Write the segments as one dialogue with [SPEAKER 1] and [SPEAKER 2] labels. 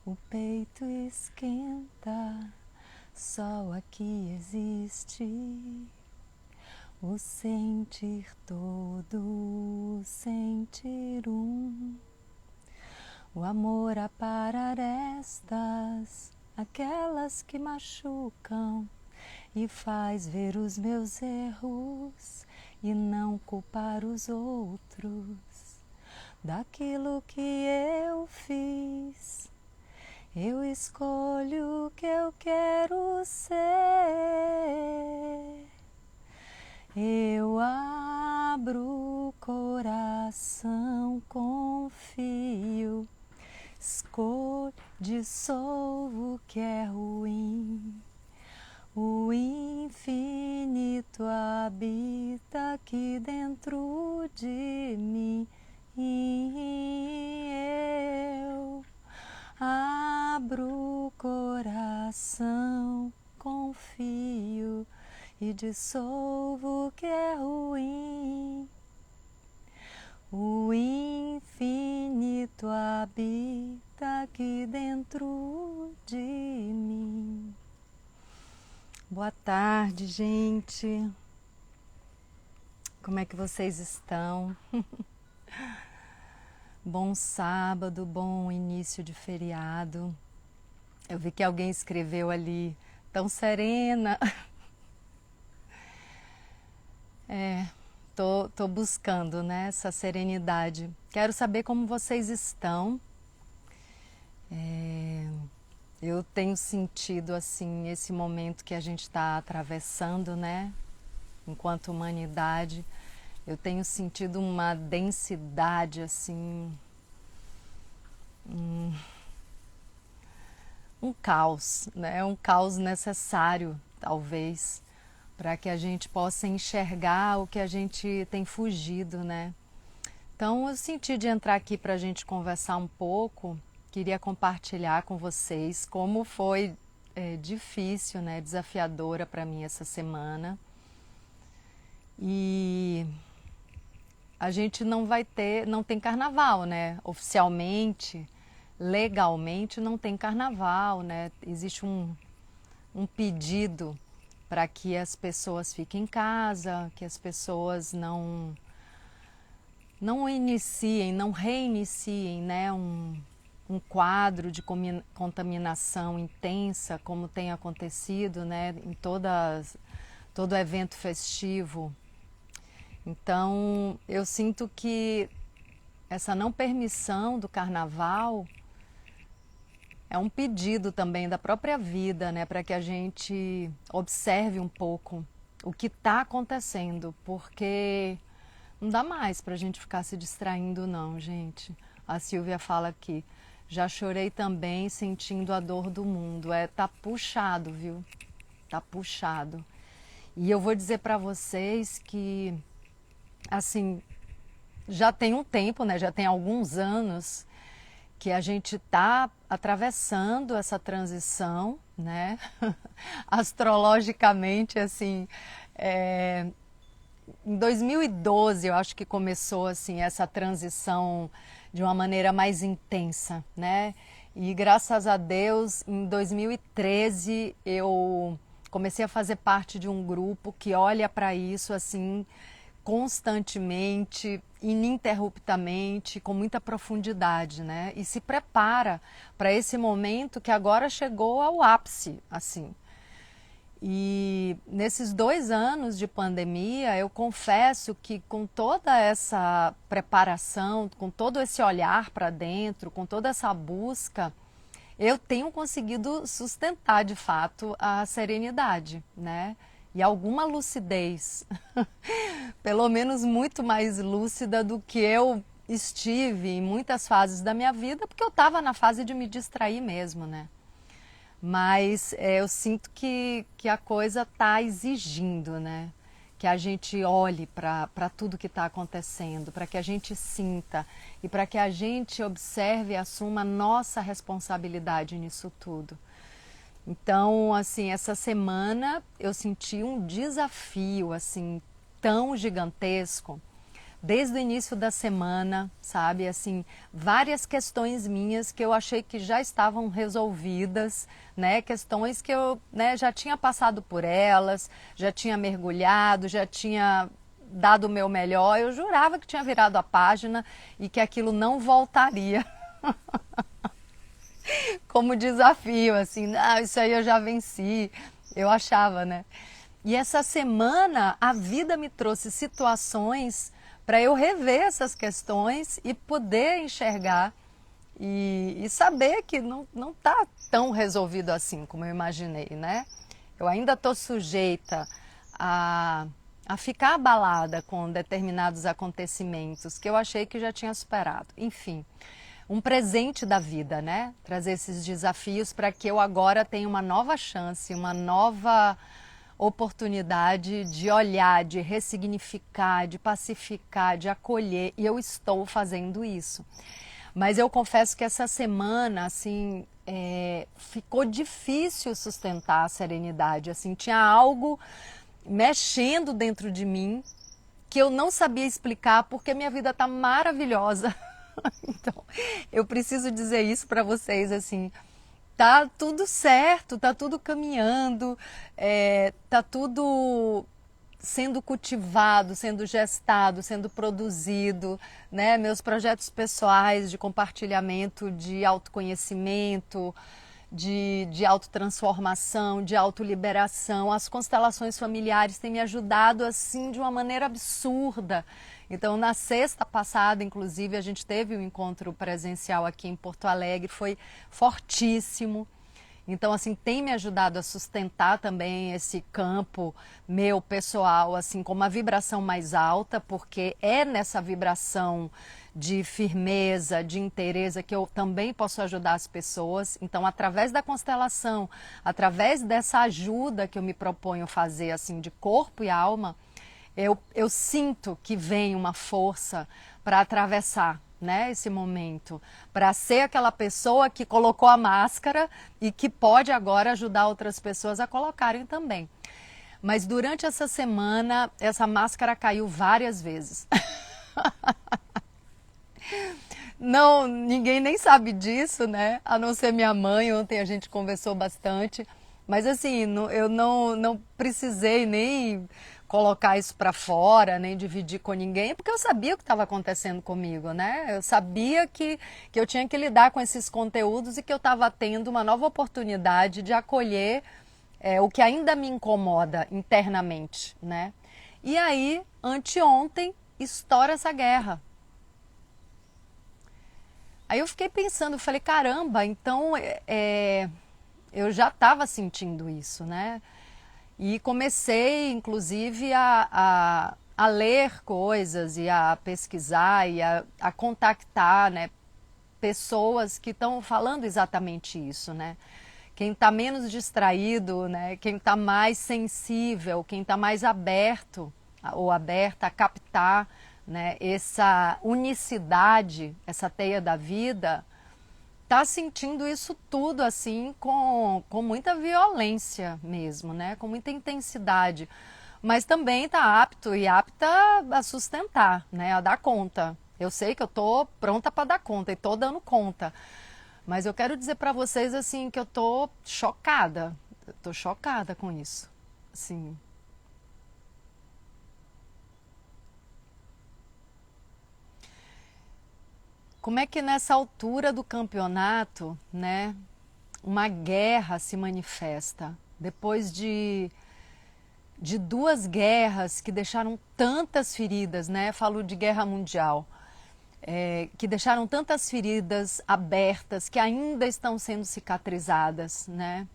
[SPEAKER 1] o peito esquenta, só aqui existe o sentir todo, o sentir um. O amor aparar arestas, aquelas que machucam, e faz ver os meus erros e não culpar os outros daquilo que eu fiz. Eu escolho o que eu quero ser. Eu abro o coração, confio, escolho, dissolvo o que é ruim. O infinito habita aqui dentro de mim. E eu abro o coração, confio e dissolvo o que é ruim. O infinito habita aqui dentro de mim. Boa tarde, gente. Como é que vocês estão? Bom sábado, bom início de feriado. Eu vi que alguém escreveu ali, tão serena. Tô buscando, né, essa serenidade. Quero saber como vocês estão. Eu tenho sentido, assim, esse momento que a gente está atravessando, né, enquanto humanidade. Eu tenho sentido uma densidade, assim, um caos, né? Um caos necessário, talvez, para que a gente possa enxergar o que a gente tem fugido, né? Então, eu senti de entrar aqui para a gente conversar um pouco, queria compartilhar com vocês como foi difícil, né? Desafiadora para mim essa semana. E a gente não tem carnaval, né? Oficialmente, legalmente não tem carnaval, né? Existe um pedido para que as pessoas fiquem em casa, que as pessoas não iniciem, não reiniciem, né? Um quadro de contaminação intensa, como tem acontecido, né? Em todo evento festivo. Então, eu sinto que essa não permissão do carnaval é um pedido também da própria vida, né, para que a gente observe um pouco o que está acontecendo, porque não dá mais para a gente ficar se distraindo, não, gente. A Silvia fala aqui, já chorei também sentindo a dor do mundo. Tá puxado, viu? Tá puxado. E eu vou dizer para vocês que, assim, já tem um tempo, né? Já tem alguns anos que a gente está atravessando essa transição, né? Astrologicamente, assim, em 2012 eu acho que começou assim essa transição de uma maneira mais intensa, né? E graças a Deus, em 2013 eu comecei a fazer parte de um grupo que olha para isso assim constantemente, ininterruptamente, com muita profundidade, né? E se prepara para esse momento que agora chegou ao ápice, assim. E nesses 2 anos de pandemia, eu confesso que com toda essa preparação, com todo esse olhar para dentro, com toda essa busca, eu tenho conseguido sustentar de fato a serenidade, né? E alguma lucidez, pelo menos muito mais lúcida do que eu estive em muitas fases da minha vida, porque eu estava na fase de me distrair mesmo, né? Mas eu sinto que a coisa está exigindo, né? Que a gente olhe para tudo que está acontecendo, para que a gente sinta e para que a gente observe e assuma a nossa responsabilidade nisso tudo. Então, assim, essa semana eu senti um desafio, assim, tão gigantesco desde o início da semana, sabe? Assim, várias questões minhas que eu achei que já estavam resolvidas, né? Questões que eu, né, já tinha passado por elas, já tinha mergulhado, já tinha dado o meu melhor. Eu jurava que tinha virado a página e que aquilo não voltaria. Como desafio, assim, ah, isso aí eu já venci, eu achava, né? E essa semana a vida me trouxe situações para eu rever essas questões e poder enxergar e saber que não está tão resolvido assim como eu imaginei, né? Eu ainda estou sujeita a ficar abalada com determinados acontecimentos que eu achei que já tinha superado. Enfim, um presente da vida, né? Trazer esses desafios para que eu agora tenha uma nova chance, uma nova oportunidade de olhar, de ressignificar, de pacificar, de acolher, e eu estou fazendo isso. Mas eu confesso que essa semana, assim, ficou difícil sustentar a serenidade, assim, tinha algo mexendo dentro de mim que eu não sabia explicar porque minha vida está maravilhosa. Então, eu preciso dizer isso para vocês, assim, tá tudo certo, tá tudo caminhando, tá tudo sendo cultivado, sendo gestado, sendo produzido, né? Meus projetos pessoais de compartilhamento, de autoconhecimento, de autotransformação, de autoliberação, as constelações familiares têm me ajudado assim de uma maneira absurda. Então, na sexta passada, inclusive, a gente teve um encontro presencial aqui em Porto Alegre, foi fortíssimo. Então, assim, tem me ajudado a sustentar também esse campo meu pessoal, assim, com uma vibração mais alta, porque é nessa vibração de firmeza, de inteireza que eu também posso ajudar as pessoas. Então, através da constelação, através dessa ajuda que eu me proponho fazer, assim, de corpo e alma, eu sinto que vem uma força para atravessar, né, esse momento, para ser aquela pessoa que colocou a máscara e que pode agora ajudar outras pessoas a colocarem também. Mas durante essa semana, essa máscara caiu várias vezes. Não, ninguém nem sabe disso, né? A não ser minha mãe, ontem a gente conversou bastante. Mas assim, eu não precisei nem colocar isso para fora, nem dividir com ninguém, porque eu sabia o que estava acontecendo comigo, né? Eu sabia que eu tinha que lidar com esses conteúdos e que eu estava tendo uma nova oportunidade de acolher o que ainda me incomoda internamente, né? E aí, anteontem, estoura essa guerra. Aí eu fiquei pensando, falei, caramba, então eu já estava sentindo isso, né? E comecei, inclusive, a ler coisas e a pesquisar e a contactar, né, pessoas que estão falando exatamente isso, né? Quem está menos distraído, né, quem está mais sensível, quem está mais aberto ou aberta a captar, né, essa unicidade, essa teia da vida, está sentindo isso tudo assim com muita violência mesmo, né? Com muita intensidade. Mas também está apto e apta a sustentar, né? A dar conta. Eu sei que eu estou pronta para dar conta e estou dando conta. Mas eu quero dizer para vocês assim que eu estou chocada. Eu estou chocada com isso. Assim, como é que nessa altura do campeonato, né, uma guerra se manifesta depois de duas guerras que deixaram tantas feridas, né? Falo de guerra mundial, que deixaram tantas feridas abertas que ainda estão sendo cicatrizadas, né?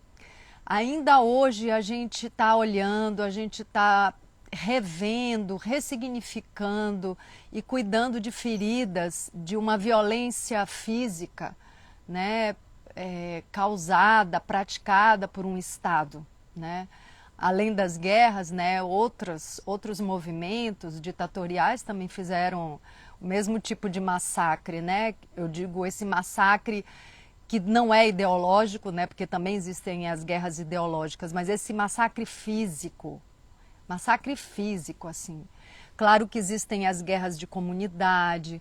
[SPEAKER 1] Ainda hoje a gente está olhando, a gente está revendo, ressignificando e cuidando de feridas de uma violência física, né, causada, praticada por um Estado, né? Além das guerras, né, outros movimentos ditatoriais também fizeram o mesmo tipo de massacre, né? Eu digo esse massacre que não é ideológico, né, porque também existem as guerras ideológicas, mas esse massacre físico, assim, Claro que existem as guerras de comunidade,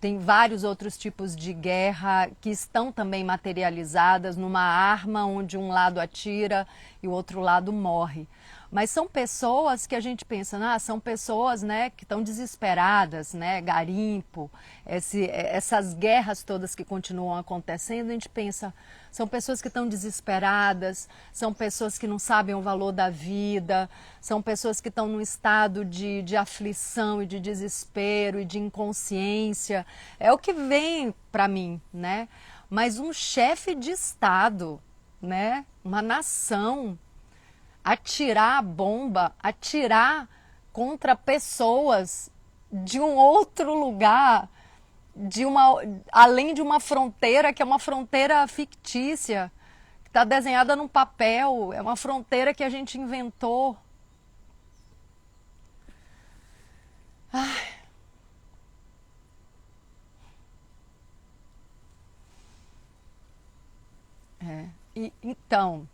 [SPEAKER 1] tem vários outros tipos de guerra que estão também materializadas numa arma onde um lado atira e o outro lado morre. Mas são pessoas que a gente pensa, são pessoas, né, que estão desesperadas, né, garimpo, essas guerras todas que continuam acontecendo, a gente pensa, são pessoas que estão desesperadas, são pessoas que não sabem o valor da vida, são pessoas que estão num estado de aflição e de desespero e de inconsciência. É o que vem para mim, né? Mas um chefe de Estado, né, uma nação, atirar a bomba, atirar contra pessoas de um outro lugar, além de uma fronteira que é uma fronteira fictícia, que está desenhada num papel, é uma fronteira que a gente inventou. Ai. Então,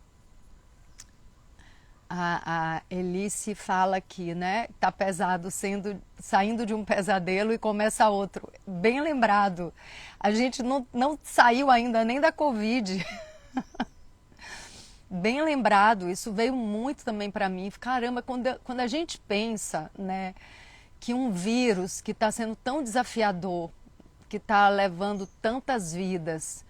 [SPEAKER 1] a Elice fala aqui, né? Tá pesado saindo de um pesadelo e começa outro. Bem lembrado. A gente não saiu ainda nem da Covid. Bem lembrado. Isso veio muito também para mim. Caramba, quando a gente pensa, né, que um vírus que está sendo tão desafiador, que está levando tantas vidas,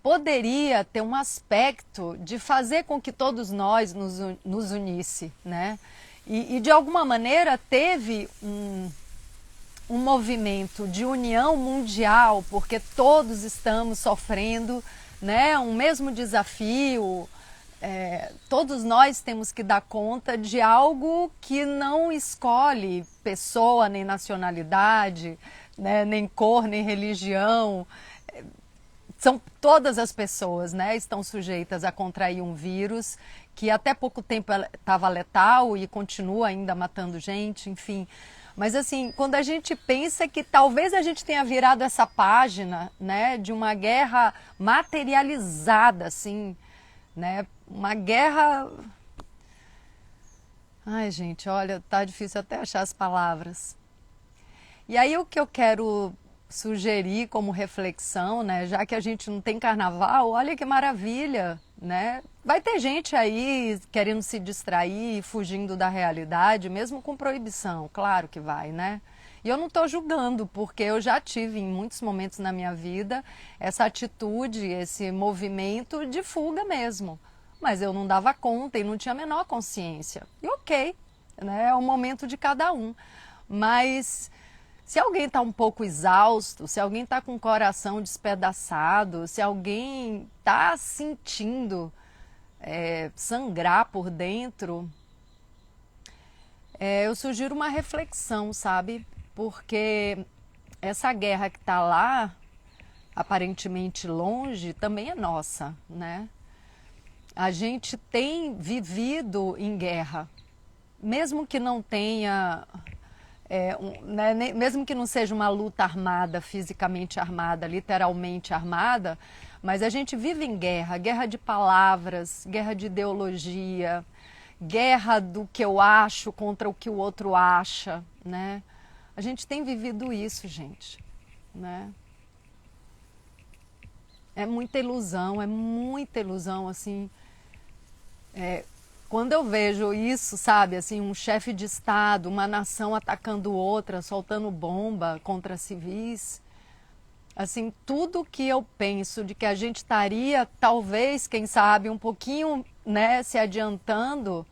[SPEAKER 1] poderia ter um aspecto de fazer com que todos nós nos unisse, né? E de alguma maneira teve um movimento de união mundial, porque todos estamos sofrendo, né, um mesmo desafio. Todos nós temos que dar conta de algo que não escolhe pessoa, nem nacionalidade, né, nem cor, nem religião. São todas as pessoas, né, estão sujeitas a contrair um vírus que até pouco tempo estava letal e continua ainda matando gente, enfim. Mas assim, quando a gente pensa que talvez a gente tenha virado essa página, né, de uma guerra materializada, assim, né, uma guerra... Ai, gente, olha, tá difícil até achar as palavras. E aí o que eu quero sugerir como reflexão, né, já que a gente não tem carnaval, olha que maravilha, né? Vai ter gente aí querendo se distrair, fugindo da realidade, mesmo com proibição, claro que vai, né? E eu não estou julgando, porque eu já tive em muitos momentos na minha vida essa atitude, esse movimento de fuga mesmo. Mas eu não dava conta e não tinha a menor consciência. E ok, né? É o momento de cada um. Mas se alguém está um pouco exausto, se alguém está com o coração despedaçado, se alguém está sentindo sangrar por dentro, eu sugiro uma reflexão, sabe? Porque essa guerra que está lá, aparentemente longe, também é nossa, né? A gente tem vivido em guerra, mesmo que não tenha... né, mesmo que não seja uma luta armada, fisicamente armada, literalmente armada, mas a gente vive em guerra, guerra de palavras, guerra de ideologia, guerra do que eu acho contra o que o outro acha, né? A gente tem vivido isso, gente, né? É muita ilusão, assim. Quando eu vejo isso, sabe, assim, um chefe de Estado, uma nação atacando outra, soltando bomba contra civis, assim, tudo que eu penso de que a gente estaria, talvez, quem sabe, um pouquinho, né, se adiantando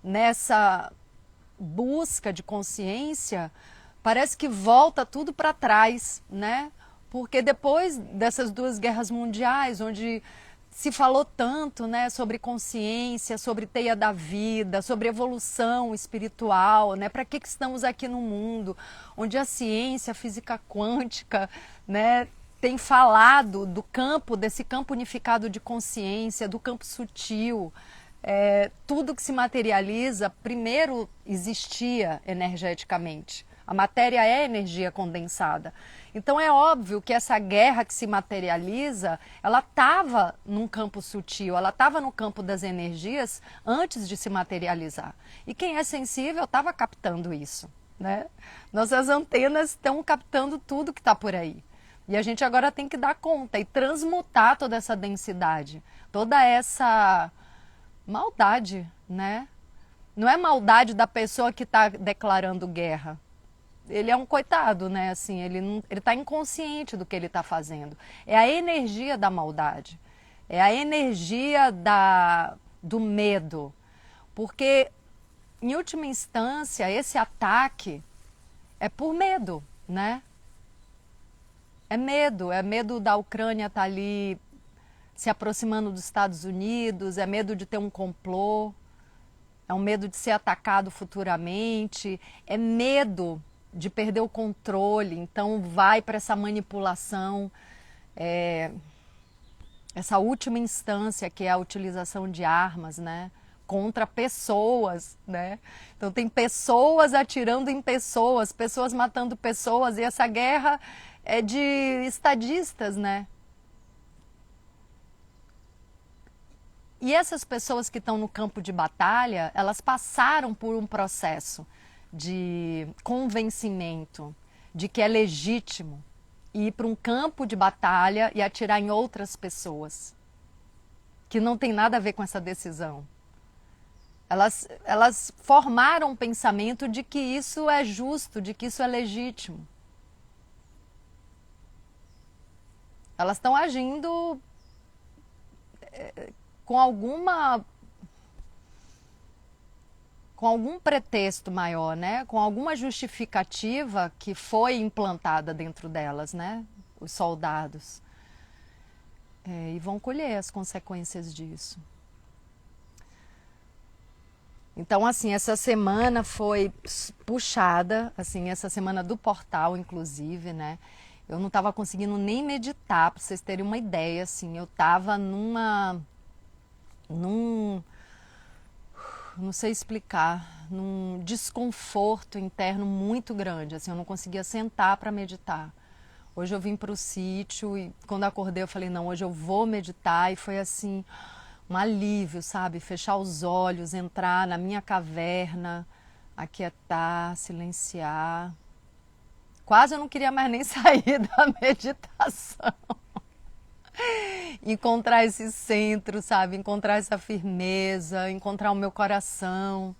[SPEAKER 1] nessa busca de consciência, parece que volta tudo para trás, né? Porque depois dessas duas guerras mundiais, onde se falou tanto, né, sobre consciência, sobre teia da vida, sobre evolução espiritual, né? Para que estamos aqui no mundo, onde a ciência, a física quântica, né, tem falado do campo, desse campo unificado de consciência, do campo sutil. Tudo que se materializa, primeiro existia energeticamente, A matéria é energia condensada. Então é óbvio que essa guerra que se materializa, ela estava num campo sutil, ela estava no campo das energias antes de se materializar. E quem é sensível estava captando isso, né? Nossas antenas estão captando tudo que está por aí. E a gente agora tem que dar conta e transmutar toda essa densidade, toda essa maldade, né? Não é maldade da pessoa que está declarando guerra. Ele é um coitado, né? Assim, ele está inconsciente do que ele está fazendo. É a energia da maldade. É a energia do medo. Porque, em última instância, esse ataque é por medo, né? É medo da Ucrânia estar ali se aproximando dos Estados Unidos, é medo de ter um complô, é um medo de ser atacado futuramente, é medo de perder o controle, então vai para essa manipulação, essa última instância que é a utilização de armas, né? Contra pessoas, né? Então tem pessoas atirando em pessoas, pessoas matando pessoas, e essa guerra é de estadistas, né? E essas pessoas que estão no campo de batalha, elas passaram por um processo de convencimento de que é legítimo ir para um campo de batalha e atirar em outras pessoas, que não tem nada a ver com essa decisão. Elas formaram um pensamento de que isso é justo, de que isso é legítimo. Elas estão agindo com algum pretexto maior, né? Com alguma justificativa que foi implantada dentro delas, né? Os soldados. E vão colher as consequências disso. Então, assim, essa semana foi puxada, assim, essa semana do portal, inclusive, né? Eu não estava conseguindo nem meditar, para vocês terem uma ideia, assim, eu estava não sei explicar, num desconforto interno muito grande, assim, eu não conseguia sentar para meditar. Hoje eu vim para o sítio e quando acordei eu falei, não, hoje eu vou meditar, e foi assim, um alívio, sabe? Fechar os olhos, entrar na minha caverna, aquietar, silenciar. Quase eu não queria mais nem sair da meditação. Encontrar esse centro, sabe? Encontrar essa firmeza, encontrar o meu coração.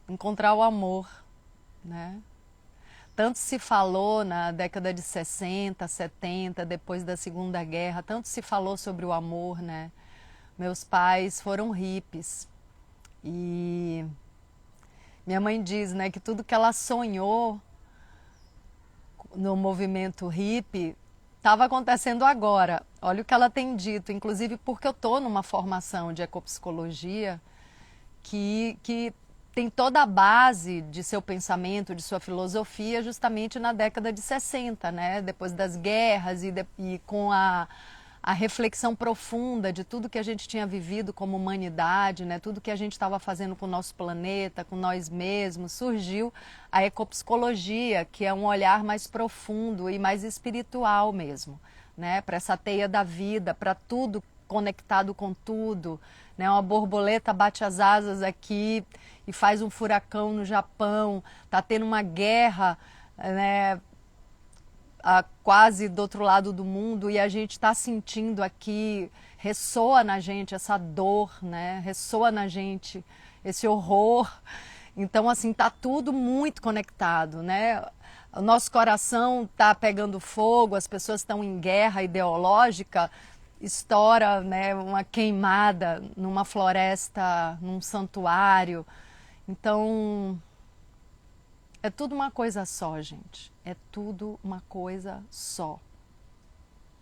[SPEAKER 1] Encontrar o amor, né? Tanto se falou na década de 60, 70, depois da Segunda Guerra, tanto se falou sobre o amor, né? Meus pais foram hippies e minha mãe diz, né, que tudo que ela sonhou no movimento hippie estava acontecendo agora. Olha o que ela tem dito, inclusive porque eu estou numa formação de ecopsicologia que tem toda a base de seu pensamento, de sua filosofia, justamente na década de 60, né? Depois das guerras e com a reflexão profunda de tudo que a gente tinha vivido como humanidade, né? Tudo que a gente estava fazendo com o nosso planeta, com nós mesmos, surgiu a ecopsicologia, que é um olhar mais profundo e mais espiritual mesmo, né? Para essa teia da vida, para tudo conectado com tudo, né? Uma borboleta bate as asas aqui e faz um furacão no Japão, tá tendo uma guerra, né? Quase do outro lado do mundo, e a gente está sentindo aqui, ressoa na gente essa dor, né? Ressoa na gente esse horror. Então, assim, tá tudo muito conectado, né? O nosso coração tá pegando fogo, as pessoas estão em guerra ideológica, estoura, né, uma queimada numa floresta, num santuário. Então, é tudo uma coisa só, gente. É tudo uma coisa só.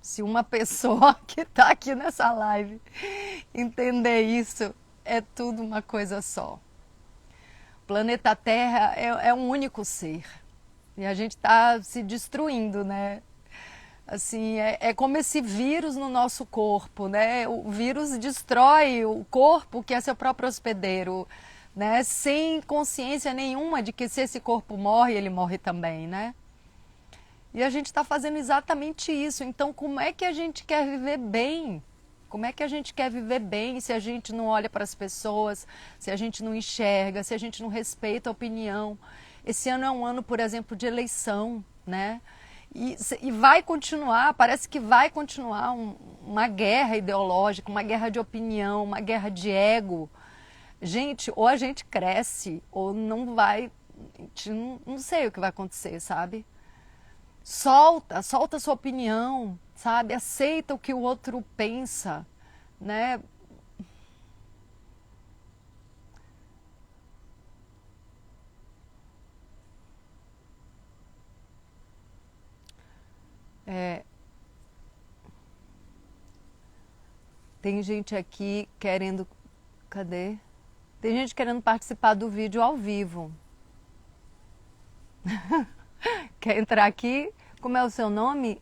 [SPEAKER 1] Se uma pessoa que está aqui nessa live entender isso, é tudo uma coisa só. O planeta Terra é um único ser. E a gente está se destruindo, né? Assim, é como esse vírus no nosso corpo, né? O vírus destrói o corpo, que é seu próprio hospedeiro, né? Sem consciência nenhuma de que se esse corpo morre, ele morre também, né? E a gente está fazendo exatamente isso. Então, como é que a gente quer viver bem? Como é que a gente quer viver bem se a gente não olha para as pessoas, se a gente não enxerga, se a gente não respeita a opinião? Esse ano é um ano, por exemplo, de eleição, né? E vai continuar, parece que vai continuar uma guerra ideológica, uma guerra de opinião, uma guerra de ego. Gente, ou a gente cresce, ou não vai. A gente não sei o que vai acontecer, sabe? Solta a sua opinião, sabe? Aceita o que o outro pensa, né? É, tem gente aqui querendo. Cadê? Tem gente querendo participar do vídeo ao vivo. Quer entrar aqui? Como é o seu nome?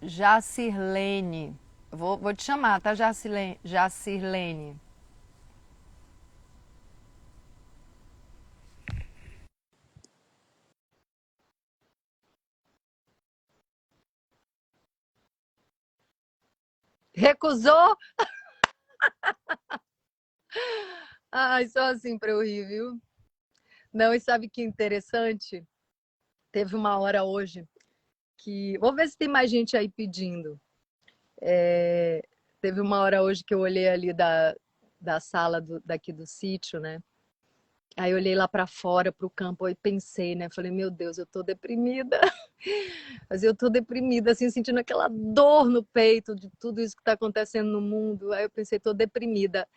[SPEAKER 1] Jacirlene. Vou te chamar, tá, Jacirlene? Recusou? Ai, só assim pra eu rir, viu? Não, e sabe que interessante? Teve uma hora hoje que. Vou ver se tem mais gente aí pedindo. Teve uma hora hoje que eu olhei ali da sala daqui do sítio, né? Aí eu olhei lá para fora, para o campo, e pensei, né? Falei, meu Deus, eu tô deprimida. Mas eu tô deprimida, assim, sentindo aquela dor no peito de tudo isso que está acontecendo no mundo. Aí eu pensei, tô deprimida.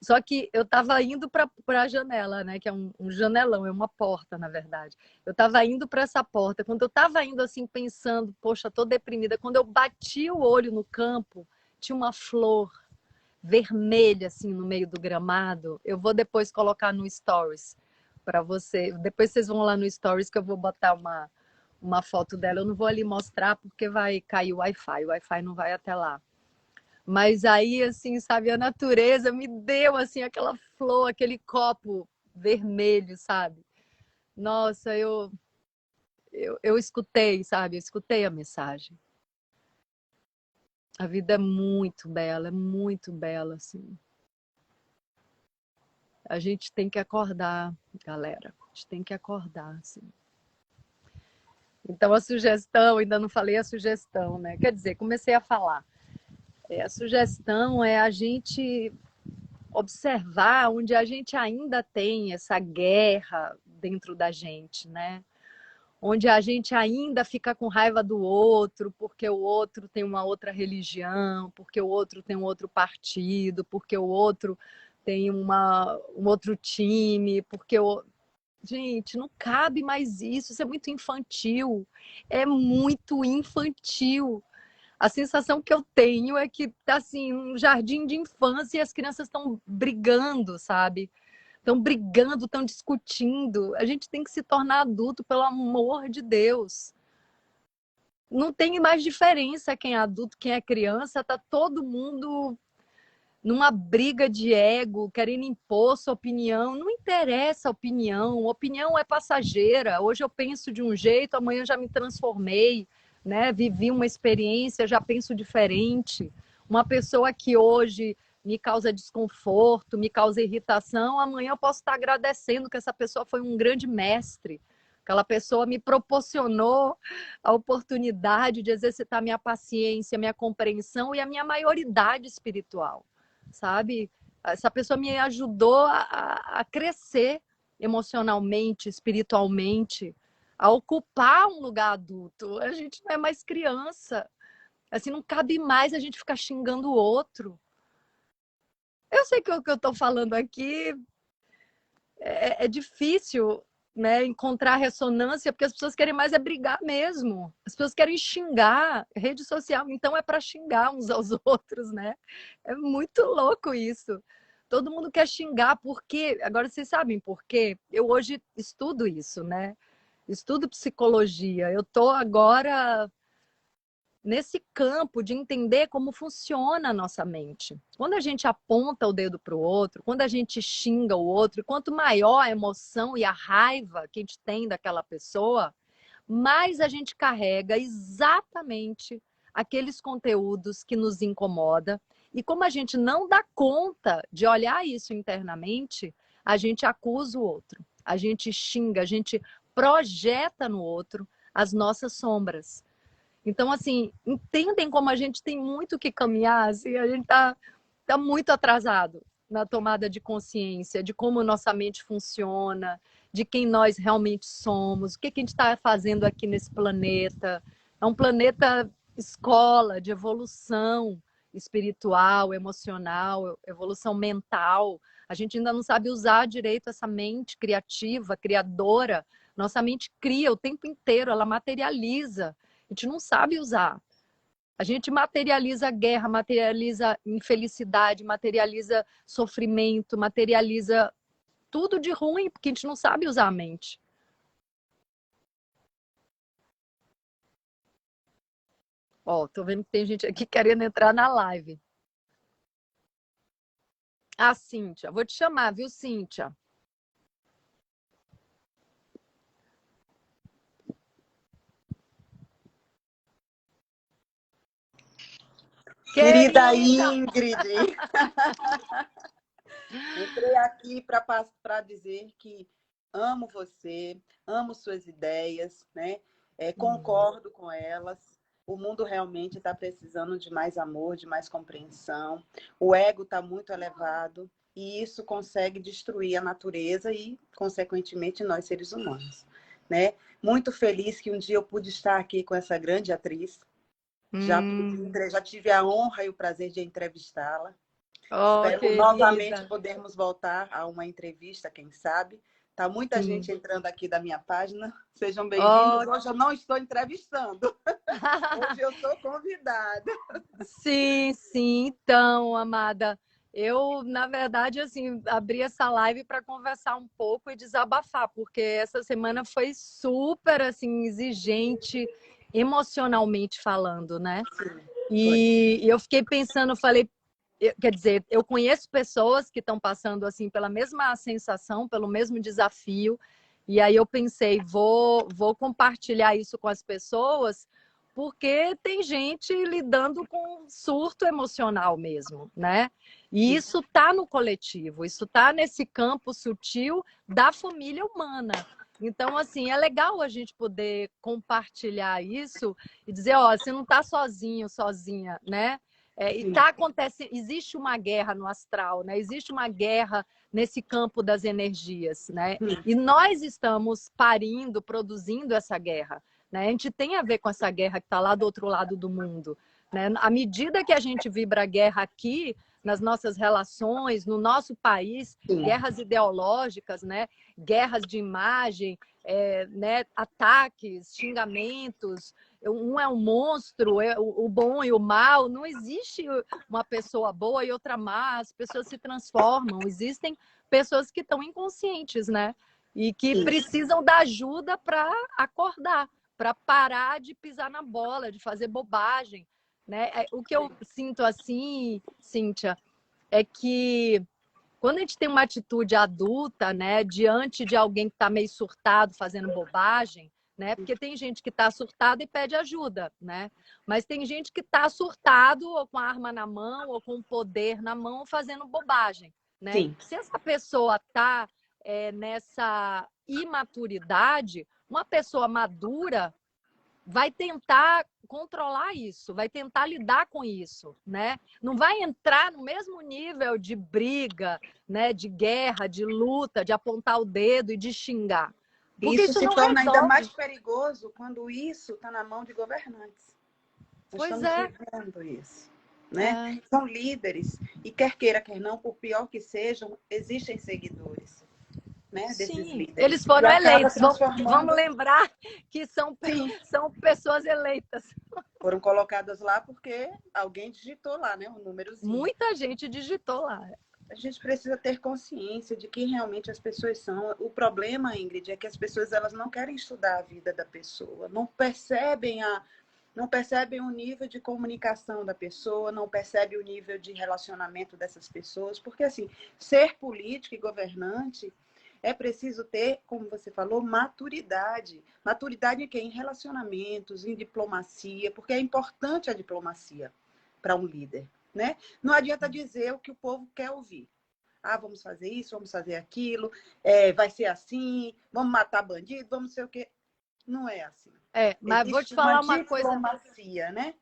[SPEAKER 1] Só que eu estava indo para a janela, né? Que é um janelão, é uma porta, na verdade. Eu estava indo para essa porta. Quando eu estava indo assim, pensando, poxa, tô deprimida. Quando eu bati o olho no campo, tinha uma flor vermelha, assim, no meio do gramado. Eu vou depois colocar no Stories para você. Depois vocês vão lá no Stories que eu vou botar uma foto dela. Eu não vou ali mostrar porque vai cair o Wi-Fi. O Wi-Fi não vai até lá. Mas aí, assim, sabe, a natureza me deu, assim, aquela flor, aquele copo vermelho, sabe? Nossa, eu escutei, sabe? Eu escutei a mensagem. A vida é muito bela, assim. A gente tem que acordar, galera. A gente tem que acordar, assim. Então, a sugestão, ainda não falei a sugestão, né? Quer dizer, comecei a falar. A sugestão é a gente observar onde a gente ainda tem essa guerra dentro da gente, né? Onde a gente ainda fica com raiva do outro, porque o outro tem uma outra religião, porque o outro tem um outro partido, porque o outro tem um outro time, porque o... Gente, não cabe mais isso é muito infantil. É muito infantil. A sensação que eu tenho é que tá assim, um jardim de infância e as crianças estão brigando, sabe? Estão brigando, estão discutindo. A gente tem que se tornar adulto, pelo amor de Deus. Não tem mais diferença quem é adulto, quem é criança, tá todo mundo numa briga de ego, querendo impor sua opinião. Não interessa a opinião, opinião é passageira. Hoje eu penso de um jeito, amanhã já me transformei, né? Vivi uma experiência, já penso diferente. Uma pessoa que hoje me causa desconforto, me causa irritação, amanhã eu posso estar agradecendo que essa pessoa foi um grande mestre. Aquela pessoa me proporcionou a oportunidade de exercitar minha paciência, minha compreensão e a minha maioridade espiritual, sabe? Essa pessoa me ajudou a crescer emocionalmente, espiritualmente, a ocupar um lugar adulto. A gente não é mais criança. Assim, não cabe mais a gente ficar xingando o outro. Eu sei que o que eu estou falando aqui é difícil, né, encontrar ressonância, porque as pessoas querem mais é brigar mesmo. As pessoas querem xingar. Rede social, então, é para xingar uns aos outros, né? É muito louco isso. Todo mundo quer xingar, porque... Agora, vocês sabem por quê? Eu hoje estudo isso, né? Estudo psicologia. Eu estou agora nesse campo de entender como funciona a nossa mente. Quando a gente aponta o dedo para o outro, quando a gente xinga o outro, quanto maior a emoção e a raiva que a gente tem daquela pessoa, mais a gente carrega exatamente aqueles conteúdos que nos incomoda. E como a gente não dá conta de olhar isso internamente, a gente acusa o outro, a gente xinga, a gente projeta no outro as nossas sombras. Então, assim, entendem como a gente tem muito que caminhar, assim, a gente tá muito atrasado na tomada de consciência, de como nossa mente funciona, de quem nós realmente somos, o que a gente está fazendo aqui nesse planeta. É um planeta escola de evolução espiritual, emocional, evolução mental. A gente ainda não sabe usar direito essa mente criativa, criadora. Nossa mente cria o tempo inteiro, ela materializa. A gente não sabe usar. A gente materializa guerra, materializa infelicidade, materializa sofrimento, materializa tudo de ruim, porque a gente não sabe usar a mente. Ó, tô vendo que tem gente aqui querendo entrar na live. Ah, Cíntia, vou te chamar, viu, Cíntia?
[SPEAKER 2] Querida Ingrid, entrei aqui para dizer que amo você, amo suas ideias, né? Concordo com elas. O mundo realmente está precisando de mais amor, de mais compreensão. O ego está muito elevado e isso consegue destruir a natureza e, consequentemente, nós seres humanos, né? Muito feliz que um dia eu pude estar aqui com essa grande atriz. Já tive a honra e o prazer de entrevistá-la.
[SPEAKER 1] Oh,
[SPEAKER 2] Espero novamente
[SPEAKER 1] querida.
[SPEAKER 2] podermos voltar a uma entrevista, quem sabe. Tá muita
[SPEAKER 1] Sim.
[SPEAKER 2] gente entrando aqui da minha página. Sejam bem-vindos.
[SPEAKER 1] Oh.
[SPEAKER 2] Hoje eu não estou entrevistando. Hoje eu sou convidada.
[SPEAKER 1] Sim, sim. Então, amada, eu, na verdade, assim, abri essa live para conversar um pouco e desabafar, porque essa semana foi super, assim, exigente, emocionalmente falando, né? E eu fiquei pensando, falei, quer dizer, eu conheço pessoas que estão passando, assim, pela mesma sensação, pelo mesmo desafio, e aí eu pensei, vou compartilhar isso com as pessoas, porque tem gente lidando com surto emocional mesmo, né? E isso está no coletivo, isso está nesse campo sutil da família humana. Então, assim, é legal a gente poder compartilhar isso e dizer, ó, você não está sozinho, sozinha, né? E tá acontecendo, existe uma guerra no astral, né? Existe uma guerra nesse campo das energias, né? E nós estamos parindo, produzindo essa guerra. Né? A gente tem a ver com essa guerra que está lá do outro lado do mundo. Né? À medida que a gente vibra a guerra aqui, nas nossas relações, no nosso país, guerras ideológicas, né? Guerras de imagem, né? Ataques, xingamentos, um é um monstro, o bom e o mal. Não existe uma pessoa boa e outra má, as pessoas se transformam. Existem pessoas que estão inconscientes, né? E que precisam da ajuda para acordar, para parar de pisar na bola, de fazer bobagem, né? O que eu sinto assim, Cíntia, é que quando a gente tem uma atitude adulta, né, diante de alguém que está meio surtado, fazendo bobagem, né? Porque tem gente que está surtado e pede ajuda, né? Mas tem gente que está surtado ou com a arma na mão ou com o poder na mão fazendo bobagem, né?
[SPEAKER 2] Sim.
[SPEAKER 1] Se essa pessoa está nessa imaturidade, uma pessoa madura vai tentar controlar isso, vai tentar lidar com isso, né? Não vai entrar no mesmo nível de briga, né, de guerra, de luta, de apontar o dedo e de xingar. Porque
[SPEAKER 2] Isso
[SPEAKER 1] isso
[SPEAKER 2] se
[SPEAKER 1] não
[SPEAKER 2] torna ainda mais
[SPEAKER 1] resolve.
[SPEAKER 2] perigoso quando isso está na mão de governantes. Nós
[SPEAKER 1] Pois
[SPEAKER 2] estamos
[SPEAKER 1] é.
[SPEAKER 2] vivendo isso. Né? São líderes, e quer queira, quer não, por pior que sejam, existem seguidores. Né, desses
[SPEAKER 1] Sim,
[SPEAKER 2] líderes.
[SPEAKER 1] eles
[SPEAKER 2] E
[SPEAKER 1] foram
[SPEAKER 2] acaba
[SPEAKER 1] eleitos.
[SPEAKER 2] transformando.
[SPEAKER 1] Vamos lembrar que são pessoas eleitas.
[SPEAKER 2] Foram colocadas lá porque alguém digitou lá, né, um númerozinho.
[SPEAKER 1] Muita gente digitou lá.
[SPEAKER 2] A gente precisa ter consciência de quem realmente as pessoas são. O problema, Ingrid, é que as pessoas elas não querem estudar a vida da pessoa, não percebem não percebem o nível de comunicação da pessoa, não percebem o nível de relacionamento dessas pessoas, porque assim, ser político e governante é preciso ter, como você falou, maturidade. Maturidade em quê? Em relacionamentos, em diplomacia, porque é importante a diplomacia para um líder, né? Não adianta dizer o que o povo quer ouvir. Ah, vamos fazer isso, vamos fazer aquilo, vai ser assim, vamos matar bandido, vamos ser o quê. Não é assim.
[SPEAKER 1] Mas vou te
[SPEAKER 2] Existe uma
[SPEAKER 1] falar uma coisa.
[SPEAKER 2] diplomacia, né?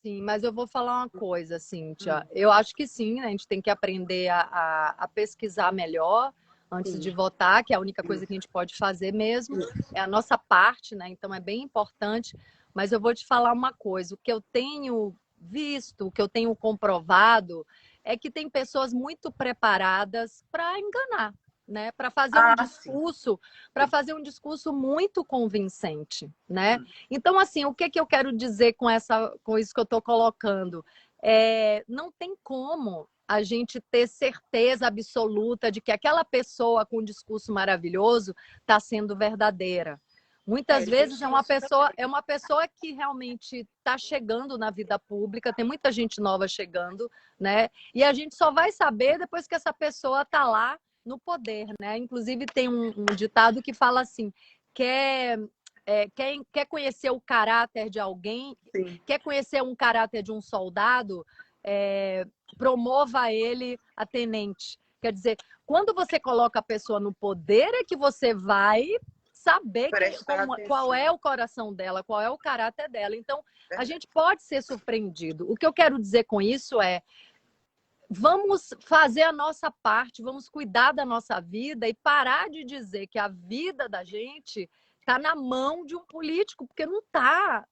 [SPEAKER 1] Sim, mas eu vou falar uma coisa, Cíntia.
[SPEAKER 2] Hum,
[SPEAKER 1] Eu acho que sim, né? A gente tem que aprender a pesquisar melhor antes de
[SPEAKER 2] sim,
[SPEAKER 1] votar, que é a única coisa que a
[SPEAKER 2] isso,
[SPEAKER 1] gente pode fazer mesmo.
[SPEAKER 2] isso.
[SPEAKER 1] É a nossa parte, né? Então é bem importante. Mas eu vou te falar uma coisa: o que eu tenho visto, o que eu tenho comprovado, é que tem pessoas muito preparadas para enganar, né?
[SPEAKER 2] Ah, sim.
[SPEAKER 1] Para fazer um discurso muito convincente, né?
[SPEAKER 2] Hum.
[SPEAKER 1] Então, assim, o que que eu quero dizer com isso que eu estou colocando? Não tem como a gente ter certeza absoluta de que aquela pessoa com um discurso maravilhoso está sendo verdadeira. Muitas
[SPEAKER 2] Ele fez
[SPEAKER 1] vezes
[SPEAKER 2] isso também.
[SPEAKER 1] é uma pessoa que realmente está chegando na vida pública, tem muita gente nova chegando, né? E a gente só vai saber depois que essa pessoa está lá no poder, né? Inclusive tem um ditado que fala assim: quer quer conhecer o caráter de alguém,
[SPEAKER 2] Sim.
[SPEAKER 1] quer conhecer um caráter de um soldado, promova ele a tenente. Quer dizer, quando você coloca a pessoa no poder, é que você vai saber
[SPEAKER 2] Prestar
[SPEAKER 1] qual é
[SPEAKER 2] atenção.
[SPEAKER 1] o coração dela, qual é o caráter dela. Então, a
[SPEAKER 2] Verdade.
[SPEAKER 1] gente pode ser surpreendido. O que eu quero dizer com isso é: vamos fazer a nossa parte, vamos cuidar da nossa vida e parar de dizer que a vida da gente está na mão de um político, porque não tá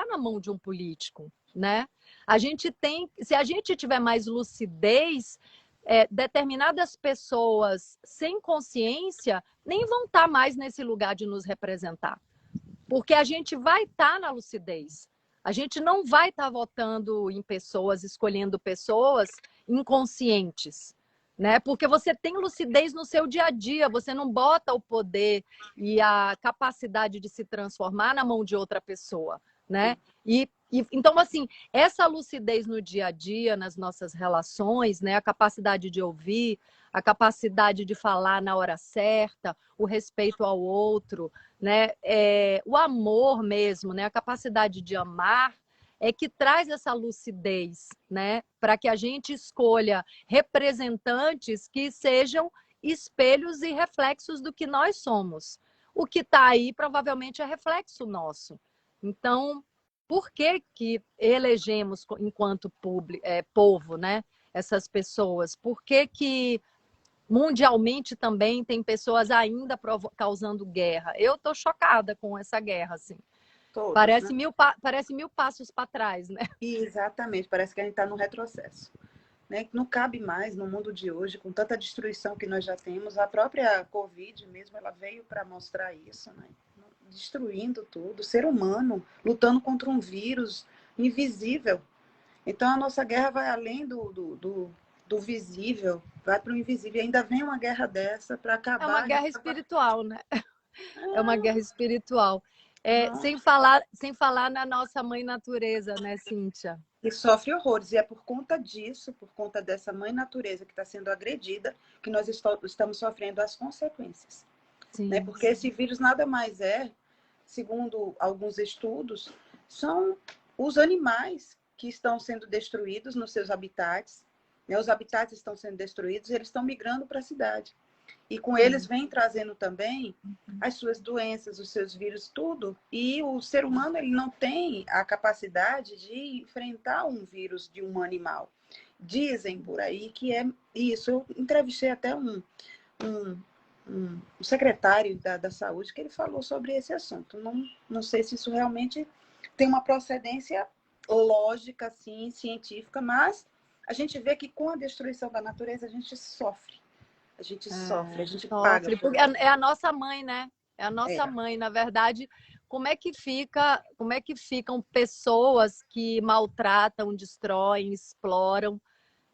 [SPEAKER 1] na mão de um político, né? A gente tem, se a gente tiver mais lucidez, determinadas pessoas sem consciência nem vão estar mais nesse lugar de nos representar, porque a gente vai estar na lucidez. A gente não vai estar votando em pessoas, escolhendo pessoas inconscientes, né? Porque você tem lucidez no seu dia a dia, você não bota o poder e a capacidade de se transformar na mão de outra pessoa, né? Então, assim, essa lucidez no dia a dia, nas nossas relações, né? A capacidade de ouvir, a capacidade de falar na hora certa, o respeito ao outro, né? O amor mesmo, né? A capacidade de amar é que traz essa lucidez, né? Para que a gente escolha representantes que sejam espelhos e reflexos do que nós somos. O que está aí provavelmente é reflexo nosso. Então, por que que elegemos enquanto povo, né? Essas pessoas? Por que que mundialmente também tem pessoas ainda causando guerra? Eu estou chocada com essa guerra, assim.
[SPEAKER 2] Todos, né?
[SPEAKER 1] Parece mil passos para trás, né?
[SPEAKER 2] Exatamente. Parece que a gente está no retrocesso. Né? Não cabe mais no mundo de hoje, com tanta destruição que nós já temos. A própria Covid mesmo, ela veio para mostrar isso, né? Destruindo tudo. O ser humano lutando contra um vírus invisível. Então, a nossa guerra vai além do visível, vai para o invisível. E ainda vem uma guerra dessa para
[SPEAKER 1] É uma
[SPEAKER 2] acabar.
[SPEAKER 1] guerra espiritual, né? É uma guerra espiritual.
[SPEAKER 2] Não,
[SPEAKER 1] Sem falar na nossa mãe natureza, né, Cíntia?
[SPEAKER 2] e sofre horrores. E é por conta disso, por conta dessa mãe natureza que está sendo agredida, que nós estamos sofrendo as consequências. Né?
[SPEAKER 1] Sim.
[SPEAKER 2] Porque esse vírus nada mais é, segundo alguns estudos, são os animais que estão sendo destruídos nos seus habitats. Né? Os habitats estão sendo destruídos e eles estão migrando para a cidade. E com eles vem trazendo também as suas doenças, os seus vírus, tudo. E o ser humano ele não tem a capacidade de enfrentar um vírus de um animal. Dizem por aí que é isso. Eu entrevistei até um, um secretário da saúde que ele falou sobre esse assunto. Não sei se isso realmente tem uma procedência lógica, assim, científica, mas a gente vê que com a destruição da natureza a gente sofre. A gente sofre, a gente paga
[SPEAKER 1] Sofre,
[SPEAKER 2] por
[SPEAKER 1] porque
[SPEAKER 2] isso.
[SPEAKER 1] é a nossa mãe, né? É a
[SPEAKER 2] É,
[SPEAKER 1] nossa mãe, na verdade. Como é que ficam pessoas que maltratam, destroem, exploram,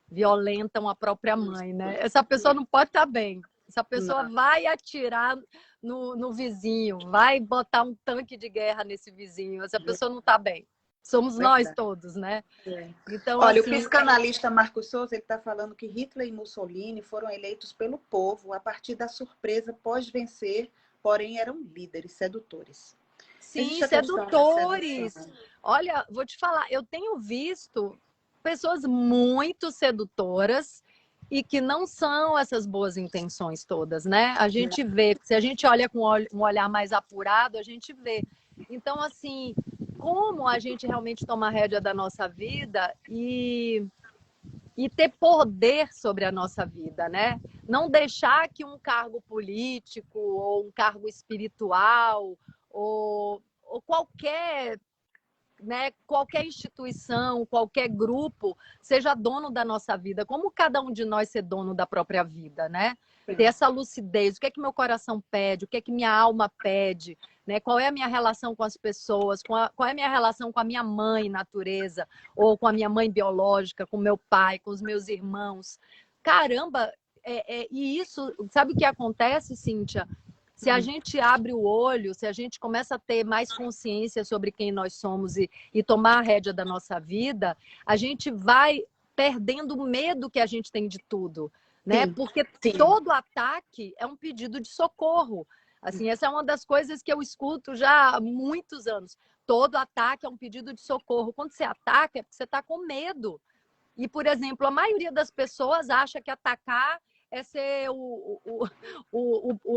[SPEAKER 1] violentam a própria mãe, né? Essa pessoa não pode estar bem. Essa pessoa
[SPEAKER 2] não,
[SPEAKER 1] vai atirar no vizinho, vai botar um tanque de guerra nesse vizinho. Essa pessoa não está bem. somos nós
[SPEAKER 2] Verdade.
[SPEAKER 1] todos, né?
[SPEAKER 2] É.
[SPEAKER 1] Então,
[SPEAKER 2] Olha, o
[SPEAKER 1] assim,
[SPEAKER 2] psicanalista Marcos Souza ele está falando que Hitler e Mussolini foram eleitos pelo povo a partir da surpresa pós vencer, porém eram líderes sedutores.
[SPEAKER 1] sim,
[SPEAKER 2] Existe a questão da sedução.
[SPEAKER 1] sedutores. Olha, vou te falar, eu tenho visto pessoas muito sedutoras e que não são essas boas intenções todas, né? A gente vê, se a gente olha com um olhar mais apurado, a gente vê. Então, assim, como a gente realmente toma a rédea da nossa vida e ter poder sobre a nossa vida, né? Não deixar que um cargo político ou um cargo espiritual ou qualquer, né, qualquer instituição, qualquer grupo seja dono da nossa vida. Como cada um de nós ser dono da própria vida, né? Ter essa lucidez, o que é que meu coração pede, o que é que minha alma pede, né? Qual é a minha relação com as pessoas, qual é a minha relação com a minha mãe, natureza, ou com a minha mãe biológica, com meu pai, com os meus irmãos. Caramba, e isso, sabe o que acontece, Cíntia? Se a gente abre o olho, se a gente começa a ter mais consciência sobre quem nós somos e tomar a rédea da nossa vida, a gente vai perdendo o medo que a gente tem de tudo, né?
[SPEAKER 2] Sim,
[SPEAKER 1] Porque
[SPEAKER 2] sim.
[SPEAKER 1] todo ataque é um pedido de socorro. Assim, essa é uma das coisas que eu escuto já há muitos anos. Todo ataque é um pedido de socorro. Quando você ataca, é porque você está com medo. E, por exemplo, a maioria das pessoas acha que atacar é ser o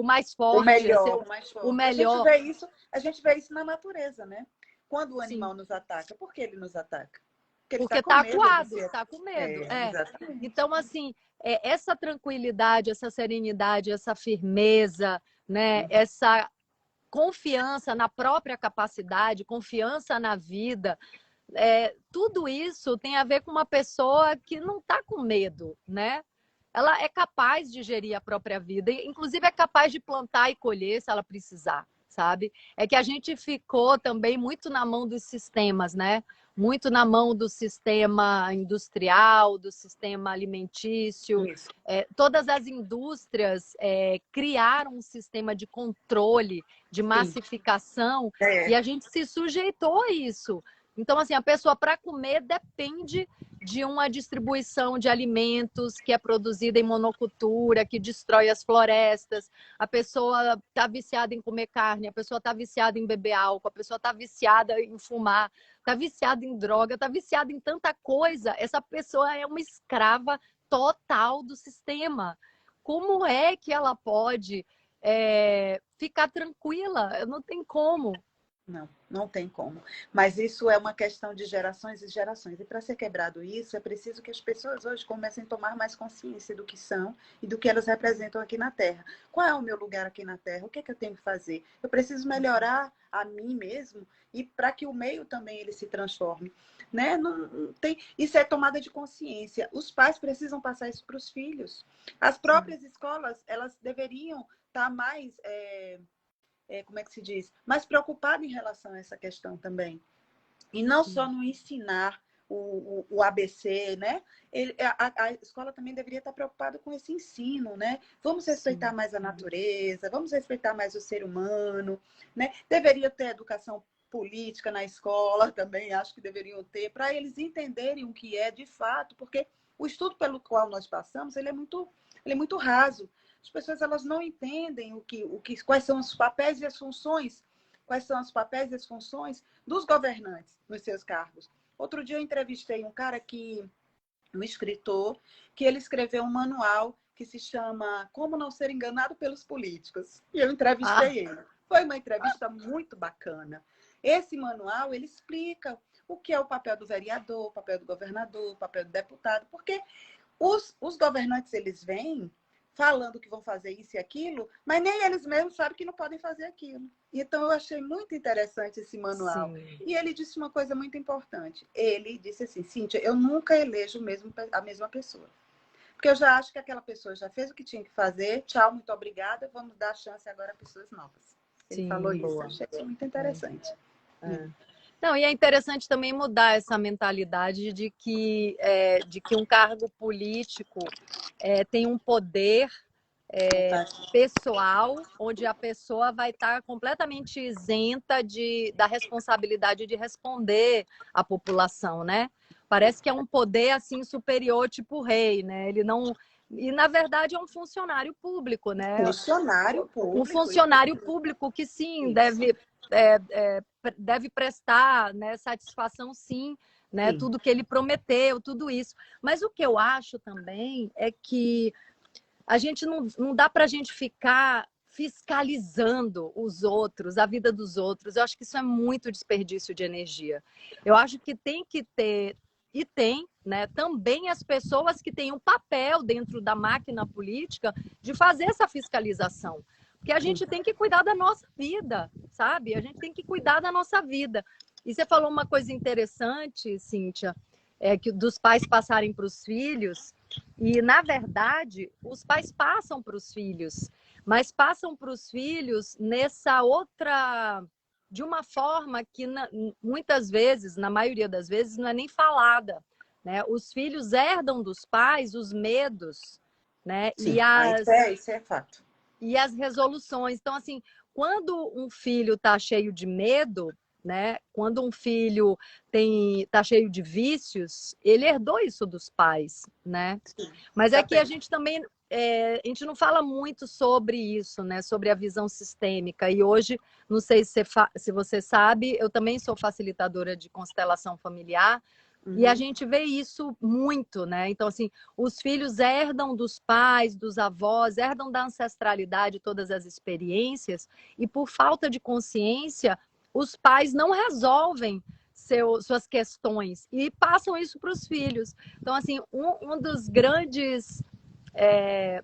[SPEAKER 1] mais
[SPEAKER 2] O
[SPEAKER 1] forte, é ser
[SPEAKER 2] melhor, o mais
[SPEAKER 1] o
[SPEAKER 2] forte.
[SPEAKER 1] melhor.
[SPEAKER 2] A gente vê isso na natureza, né? Quando o
[SPEAKER 1] Sim,
[SPEAKER 2] animal nos ataca, por que ele nos ataca? Porque ele está
[SPEAKER 1] porque
[SPEAKER 2] com
[SPEAKER 1] está
[SPEAKER 2] medo de
[SPEAKER 1] acuado,
[SPEAKER 2] ser.
[SPEAKER 1] está com medo.
[SPEAKER 2] É, exatamente.
[SPEAKER 1] Então, assim, essa tranquilidade, essa serenidade, essa firmeza, né? Essa confiança na própria capacidade, confiança na vida, tudo isso tem a ver com uma pessoa que não está com medo, né? Ela é capaz de gerir a própria vida, inclusive é capaz de plantar e colher se ela precisar, sabe? É que a gente ficou também muito na mão dos sistemas, né? Muito na mão do sistema industrial, do sistema alimentício.
[SPEAKER 2] Isso.
[SPEAKER 1] Todas as indústrias criaram um sistema de controle, de
[SPEAKER 2] Sim.
[SPEAKER 1] massificação, e
[SPEAKER 2] É.
[SPEAKER 1] a gente se sujeitou a isso. Então, assim, a pessoa para comer depende de uma distribuição de alimentos que é produzida em monocultura, que destrói as florestas. A pessoa está viciada em comer carne, a pessoa está viciada em beber álcool, a pessoa está viciada em fumar, está viciada em droga, está viciada em tanta coisa. Essa pessoa é uma escrava total do sistema. Como é que ela pode ficar tranquila? Não tem como.
[SPEAKER 2] Não, não tem como. Mas isso é uma questão de gerações e gerações. E para ser quebrado isso, é preciso que as pessoas hoje comecem a tomar mais consciência do que são e do que elas representam aqui na Terra. Qual é o meu lugar aqui na Terra? O que é que eu tenho que fazer? Eu preciso melhorar a mim mesmo e para que o meio também ele se transforme. Né? Não tem... Isso é tomada de consciência. Os pais precisam passar isso para os filhos. As próprias escolas, elas deveriam estar mais... como é que se diz? Mais preocupado em relação a essa questão também. E não só no ensinar o ABC, né? A escola também deveria estar preocupada com esse ensino, né? Vamos respeitar mais a natureza, vamos respeitar mais o ser humano, né? Deveria ter educação política na escola também, acho que deveriam ter, para eles entenderem o que é de fato, porque o estudo pelo qual nós passamos, ele é muito raso. As pessoas elas não entendem quais são os papéis e as funções, quais são os papéis e as funções dos governantes nos seus cargos. Outro dia eu entrevistei um escritor, que ele escreveu um manual que se chama Como Não Ser Enganado pelos Políticos. E eu entrevistei ele. Foi uma entrevista muito bacana. Esse manual, ele explica o que é o papel do vereador, o papel do governador, o papel do deputado, porque os governantes, eles vêm falando que vão fazer isso e aquilo, mas nem eles mesmos sabem que não podem fazer aquilo. Então, eu achei muito interessante esse manual.
[SPEAKER 1] Sim.
[SPEAKER 2] E ele disse uma coisa muito importante. Ele disse assim, Cíntia, eu nunca elejo a mesma pessoa. Porque eu já acho que aquela pessoa já fez o que tinha que fazer. Tchau, muito obrigada. Vamos dar chance agora a pessoas novas. Ele falou isso.
[SPEAKER 1] Boa.
[SPEAKER 2] Achei isso muito interessante.
[SPEAKER 1] Não, e é interessante também mudar essa mentalidade de que um cargo político tem um poder pessoal, onde a pessoa vai estar completamente isenta da responsabilidade de responder à população, né? Parece que é um poder assim superior, tipo rei, né? Ele não. E, na verdade, é um funcionário público, né?
[SPEAKER 2] Funcionário
[SPEAKER 1] Um
[SPEAKER 2] público,
[SPEAKER 1] funcionário público que sim
[SPEAKER 2] isso.
[SPEAKER 1] deve prestar, né, satisfação, sim, né?
[SPEAKER 2] Sim.
[SPEAKER 1] Tudo que ele prometeu, tudo isso. Mas o que eu acho também é que a gente não dá para a gente ficar fiscalizando os outros, a vida dos outros. Eu acho que isso é muito desperdício de energia. Eu acho que tem que ter, e tem, né, também as pessoas que têm um papel dentro da máquina política de fazer essa fiscalização. Porque a gente tem que cuidar da nossa vida, sabe? A gente tem que cuidar da nossa vida. E você falou uma coisa interessante, Cíntia, que dos pais passarem para os filhos. E, na verdade, os pais passam para os filhos, mas passam para os filhos nessa outra. De uma forma que muitas vezes, na maioria das vezes, não é nem falada. Né? Os filhos herdam dos pais os medos, né?
[SPEAKER 2] Sim, ah, isso é fato.
[SPEAKER 1] E as resoluções. Então, assim, quando um filho está cheio de medo, né? Quando um filho está cheio de vícios, ele herdou isso dos pais, né?
[SPEAKER 2] Sim,
[SPEAKER 1] Mas é que a
[SPEAKER 2] exatamente.
[SPEAKER 1] gente também a gente não fala muito sobre isso, né? Sobre a visão sistêmica. E hoje, não sei se você sabe, eu também sou facilitadora de constelação familiar. E a gente vê isso muito, né? Então, assim, os filhos herdam dos pais, dos avós, herdam da ancestralidade todas as experiências, e por falta de consciência, os pais não resolvem suas questões e passam isso para os filhos. Então, assim, um dos grandes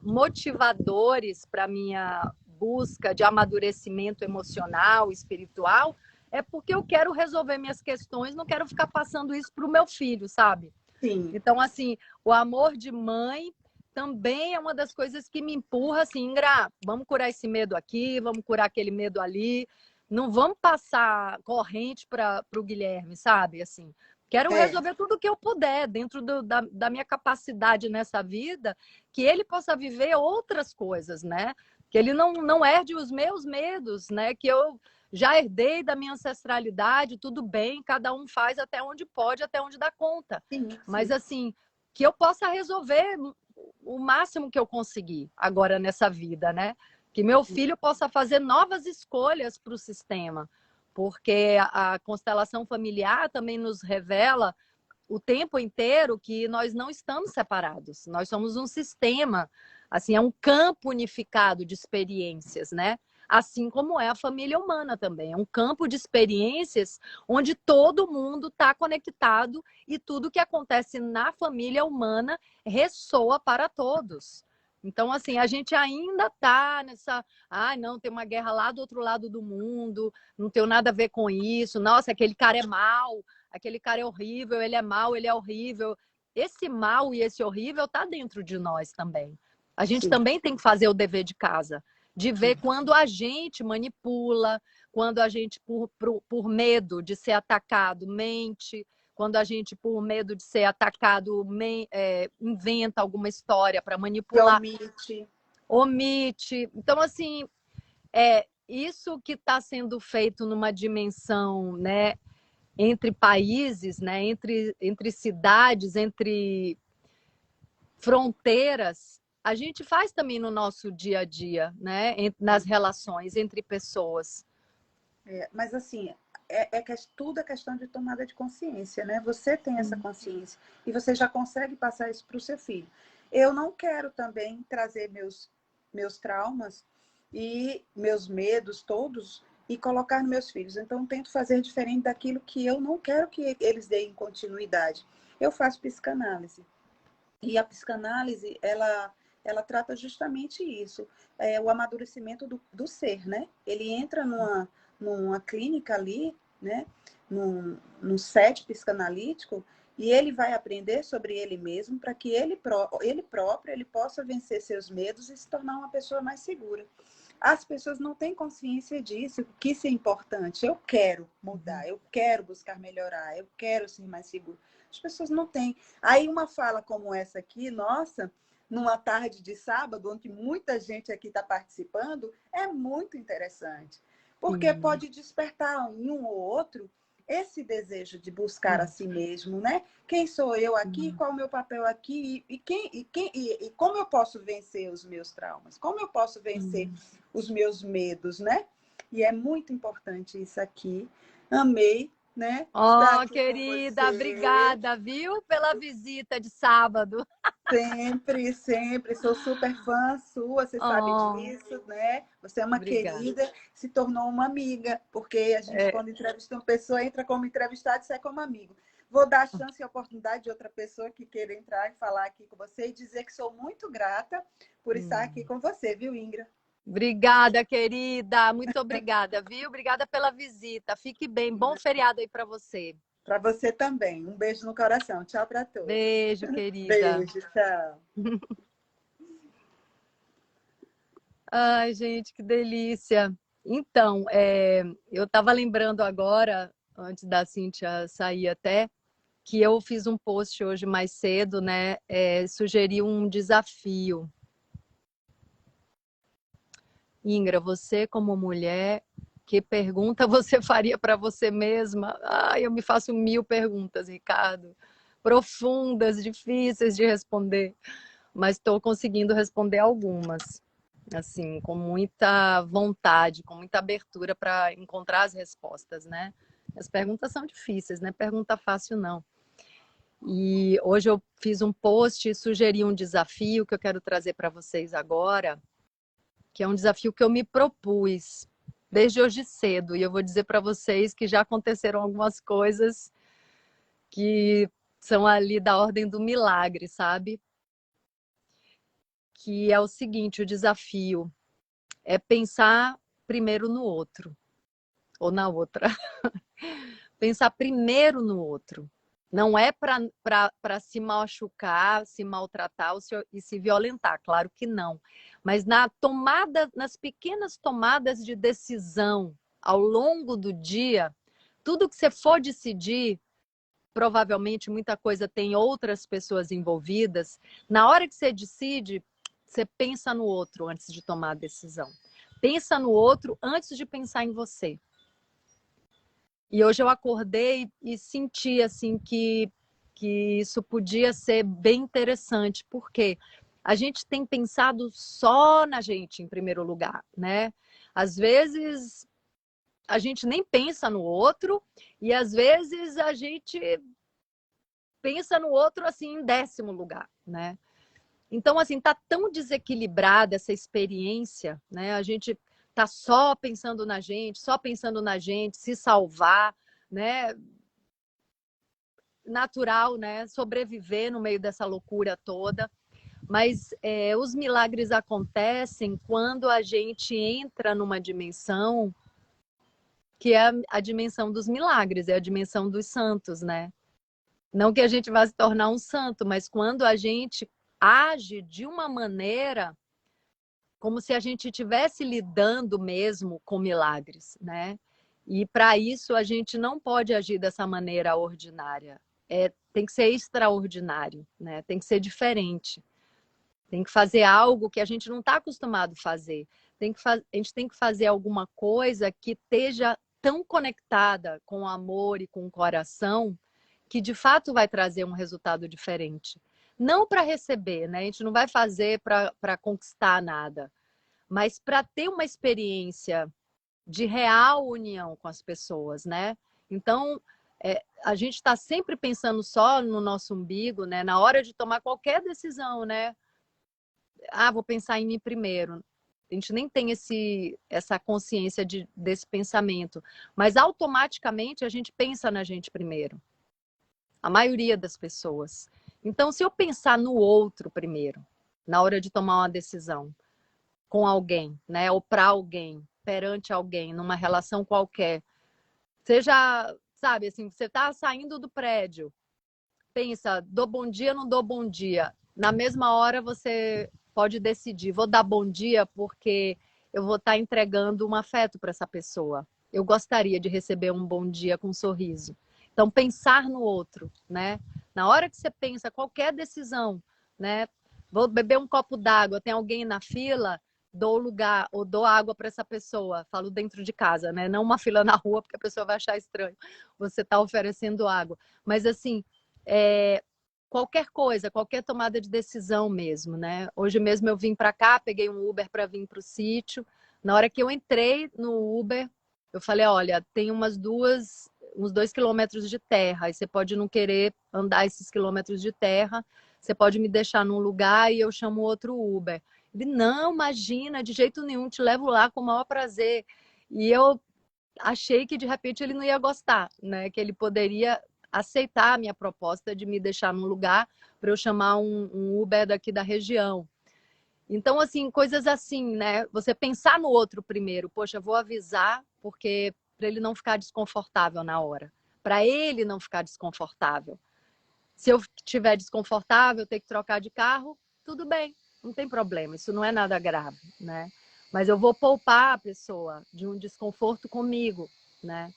[SPEAKER 1] motivadores para a minha busca de amadurecimento emocional, espiritual, é porque eu quero resolver minhas questões, não quero ficar passando isso para o meu filho, sabe?
[SPEAKER 2] Sim.
[SPEAKER 1] Então, assim, o amor de mãe também é uma das coisas que me empurra, assim, Ingra, vamos curar esse medo aqui, vamos curar aquele medo ali, não vamos passar corrente para o Guilherme, sabe? Assim, quero
[SPEAKER 2] É,
[SPEAKER 1] resolver tudo o que eu puder, dentro da minha capacidade nessa vida, que ele possa viver outras coisas, né? Que ele não herde os meus medos, né? Que eu já herdei da minha ancestralidade, tudo bem, cada um faz até onde pode, até onde dá conta.
[SPEAKER 2] sim,
[SPEAKER 1] Mas,
[SPEAKER 2] sim.
[SPEAKER 1] assim, que eu possa resolver o máximo que eu conseguir agora nessa vida, né? Que meu filho possa fazer novas escolhas para o sistema, porque a constelação familiar também nos revela o tempo inteiro que nós não estamos separados, nós somos um sistema, assim, é um campo unificado de experiências, né? Assim como é a família humana também, é um campo de experiências onde todo mundo está conectado e tudo que acontece na família humana ressoa para todos. Então, assim, a gente ainda está nessa. Ah, não, tem uma guerra lá do outro lado do mundo, não tem nada a ver com isso. Nossa, aquele cara é mau, aquele cara é horrível, ele é mau, ele é horrível. Esse mal e esse horrível está dentro de nós também. A gente
[SPEAKER 2] Sim.
[SPEAKER 1] também tem que fazer o dever de casa, de ver quando a gente manipula, quando a gente, por medo de ser atacado, mente, quando a gente, por medo de ser atacado, inventa alguma história para
[SPEAKER 2] Que
[SPEAKER 1] manipular,
[SPEAKER 2] omite.
[SPEAKER 1] omite. Então, assim, isso que está sendo feito numa dimensão, né, entre países, né, entre cidades, entre fronteiras, a gente faz também no nosso dia a dia, né, nas relações entre pessoas.
[SPEAKER 2] Mas assim, tudo é questão de tomada de consciência, né? Você tem essa consciência e você já consegue passar isso para o seu filho. Eu não quero também trazer meus traumas e meus medos todos e colocar nos meus filhos. Então, tento fazer diferente daquilo que eu não quero que eles deem continuidade. Eu faço psicanálise. E a psicanálise, ela trata justamente isso, o amadurecimento do ser, né? Ele entra numa clínica ali, né? Num set psicanalítico, e ele vai aprender sobre ele mesmo para que ele próprio ele possa vencer seus medos e se tornar uma pessoa mais segura. As pessoas não têm consciência disso, que isso é importante. Eu quero mudar, eu quero buscar melhorar, eu quero ser mais seguro. As pessoas não têm. Aí uma fala como essa aqui, nossa, numa tarde de sábado, onde muita gente aqui está participando, é muito interessante. Porque
[SPEAKER 1] Sim.
[SPEAKER 2] pode despertar em um ou outro esse desejo de buscar a
[SPEAKER 1] Hum,
[SPEAKER 2] si mesmo, né? Quem sou eu aqui?
[SPEAKER 1] sim.
[SPEAKER 2] Qual o meu papel aqui? E como eu posso vencer os meus traumas? Como eu posso vencer
[SPEAKER 1] Hum.
[SPEAKER 2] os meus medos, né? E é muito importante isso aqui. Amei, né? Estar
[SPEAKER 1] Oh,
[SPEAKER 2] aqui com
[SPEAKER 1] querida,
[SPEAKER 2] você.
[SPEAKER 1] obrigada, viu, pela visita de sábado.
[SPEAKER 2] Sempre, sempre. Sou super fã sua, você sabe
[SPEAKER 1] Oh,
[SPEAKER 2] disso, né? Você é uma
[SPEAKER 1] obrigada.
[SPEAKER 2] querida, se tornou uma amiga, porque a gente,
[SPEAKER 1] É,
[SPEAKER 2] quando entrevista uma pessoa, entra como entrevistado e sai como amigo. Vou dar a chance e a oportunidade de outra pessoa que queira entrar e falar aqui com você e dizer que sou muito grata por estar aqui
[SPEAKER 1] hum.
[SPEAKER 2] com você, viu, Ingra?
[SPEAKER 1] Obrigada, querida. Muito obrigada, viu? Obrigada pela visita. Fique bem. Bom feriado aí para você.
[SPEAKER 2] Para você também. Um beijo no coração. Tchau para todos.
[SPEAKER 1] Beijo, querida.
[SPEAKER 2] Beijo, tchau.
[SPEAKER 1] Ai, gente, que delícia. Então, eu estava lembrando agora, antes da Cíntia sair até, que eu fiz um post hoje mais cedo, né? Sugeri um desafio. Ingra, você como mulher, que pergunta você faria para você mesma? Ai, eu me faço 1000 perguntas, Ricardo. Profundas, difíceis de responder, mas estou conseguindo responder algumas, assim, com muita vontade, com muita abertura para encontrar as respostas, né? As perguntas são difíceis, não é pergunta fácil, não. E hoje eu fiz um post e sugeri um desafio que eu quero trazer para vocês agora, que é um desafio que eu me propus desde hoje cedo. E eu vou dizer para vocês que já aconteceram algumas coisas que são ali da ordem do milagre, sabe? Que é o seguinte, o desafio é pensar primeiro no outro, ou na outra. Pensar primeiro no outro. Não é para se machucar, se maltratar e se violentar, claro que não. Mas nas pequenas tomadas de decisão ao longo do dia, tudo que você for decidir, provavelmente muita coisa tem outras pessoas envolvidas. Na hora que você decide, você pensa no outro antes de tomar a decisão. Pensa no outro antes de pensar em você. E hoje eu acordei e senti assim que isso podia ser bem interessante, porque a gente tem pensado só na gente em primeiro lugar, né? Às vezes a gente nem pensa no outro e às vezes a gente pensa no outro assim em 10º lugar, né? Então assim, tá tão desequilibrada essa experiência, né? A gente tá só pensando na gente, só pensando na gente, se salvar, né? Natural, né? Sobreviver no meio dessa loucura toda. Mas os milagres acontecem quando a gente entra numa dimensão que é a dimensão dos milagres, é a dimensão dos santos, né? Não que a gente vá se tornar um santo, mas quando a gente age de uma maneira como se a gente estivesse lidando mesmo com milagres, né? E para isso a gente não pode agir dessa maneira ordinária. Tem que ser extraordinário, né? Tem que ser diferente. Tem que fazer algo que a gente não está acostumado a fazer. A gente tem que fazer alguma coisa que esteja tão conectada com o amor e com o coração que de fato vai trazer um resultado diferente. Não para receber, né? A gente não vai fazer para conquistar nada, mas para ter uma experiência de real união com as pessoas, né? Então, a gente está sempre pensando só no nosso umbigo, né? Na hora de tomar qualquer decisão, né? Ah, vou pensar em mim primeiro. A gente nem tem essa consciência desse pensamento, mas automaticamente a gente pensa na gente primeiro. A maioria das pessoas. Então, se eu pensar no outro primeiro, na hora de tomar uma decisão, com alguém, né? Ou para alguém, perante alguém, numa relação qualquer. Seja, sabe, assim, você está saindo do prédio, pensa, dou bom dia, não dou bom dia. Na mesma hora você pode decidir, vou dar bom dia porque eu vou estar entregando um afeto para essa pessoa. Eu gostaria de receber um bom dia com um sorriso. Então, pensar no outro, né? Na hora que você pensa qualquer decisão, né? Vou beber um copo d'água, tem alguém na fila, dou lugar ou dou água para essa pessoa. Falo dentro de casa, né? Não uma fila na rua, porque a pessoa vai achar estranho. Você está oferecendo água. Mas assim, qualquer coisa, qualquer tomada de decisão mesmo, né? Hoje mesmo eu vim para cá, peguei um Uber para vir para o sítio. Na hora que eu entrei no Uber, eu falei, olha, tem uns 2 quilômetros de terra, e você pode não querer andar esses quilômetros de terra, você pode me deixar num lugar e eu chamo outro Uber. Ele, não, imagina, de jeito nenhum, te levo lá com o maior prazer. E eu achei que de repente ele não ia gostar, né? Que ele poderia aceitar a minha proposta de me deixar num lugar para eu chamar um Uber daqui da região. Então, assim, coisas assim, né? Você pensar no outro primeiro. Poxa, vou avisar porque para ele não ficar desconfortável na hora. Para ele não ficar desconfortável. Se eu estiver desconfortável, ter que trocar de carro, tudo bem, não tem problema, isso não é nada grave, né? Mas eu vou poupar a pessoa de um desconforto comigo, né?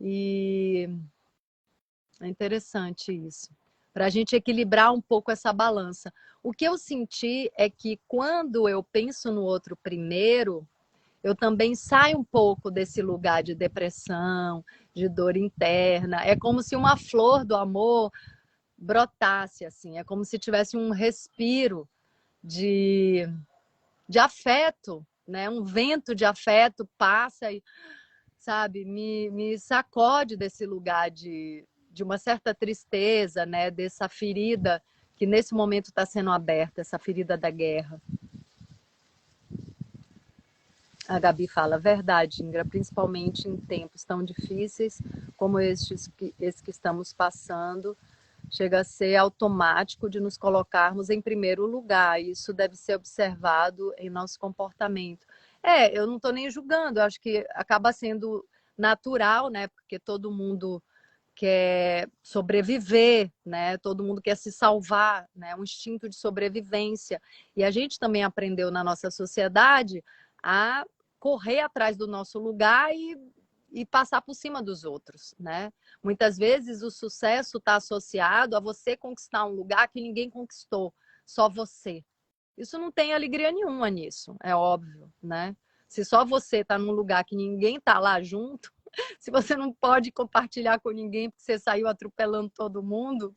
[SPEAKER 1] E é interessante isso, para a gente equilibrar um pouco essa balança. O que eu senti é que quando eu penso no outro primeiro, eu também saio um pouco desse lugar de depressão, de dor interna. É como se uma flor do amor brotasse, assim. É como se tivesse um respiro de, de afeto, né? Um vento de afeto passa e, sabe, me sacode desse lugar de uma certa tristeza, né? Dessa ferida que nesse momento está sendo aberta, essa ferida da guerra. A Gabi fala, verdade, Ingra, principalmente em tempos tão difíceis como esse que estamos passando, chega a ser automático de nos colocarmos em primeiro lugar. Isso deve ser observado em nosso comportamento. Eu não estou nem julgando, eu acho que acaba sendo natural, né? Porque todo mundo quer sobreviver, né? Todo mundo quer se salvar, né? Um instinto de sobrevivência. E a gente também aprendeu na nossa sociedade a correr atrás do nosso lugar e passar por cima dos outros, né? Muitas vezes o sucesso está associado a você conquistar um lugar que ninguém conquistou, só você. Isso não tem alegria nenhuma nisso, é óbvio, né? Se só você está num lugar que ninguém está lá junto, se você não pode compartilhar com ninguém porque você saiu atropelando todo mundo,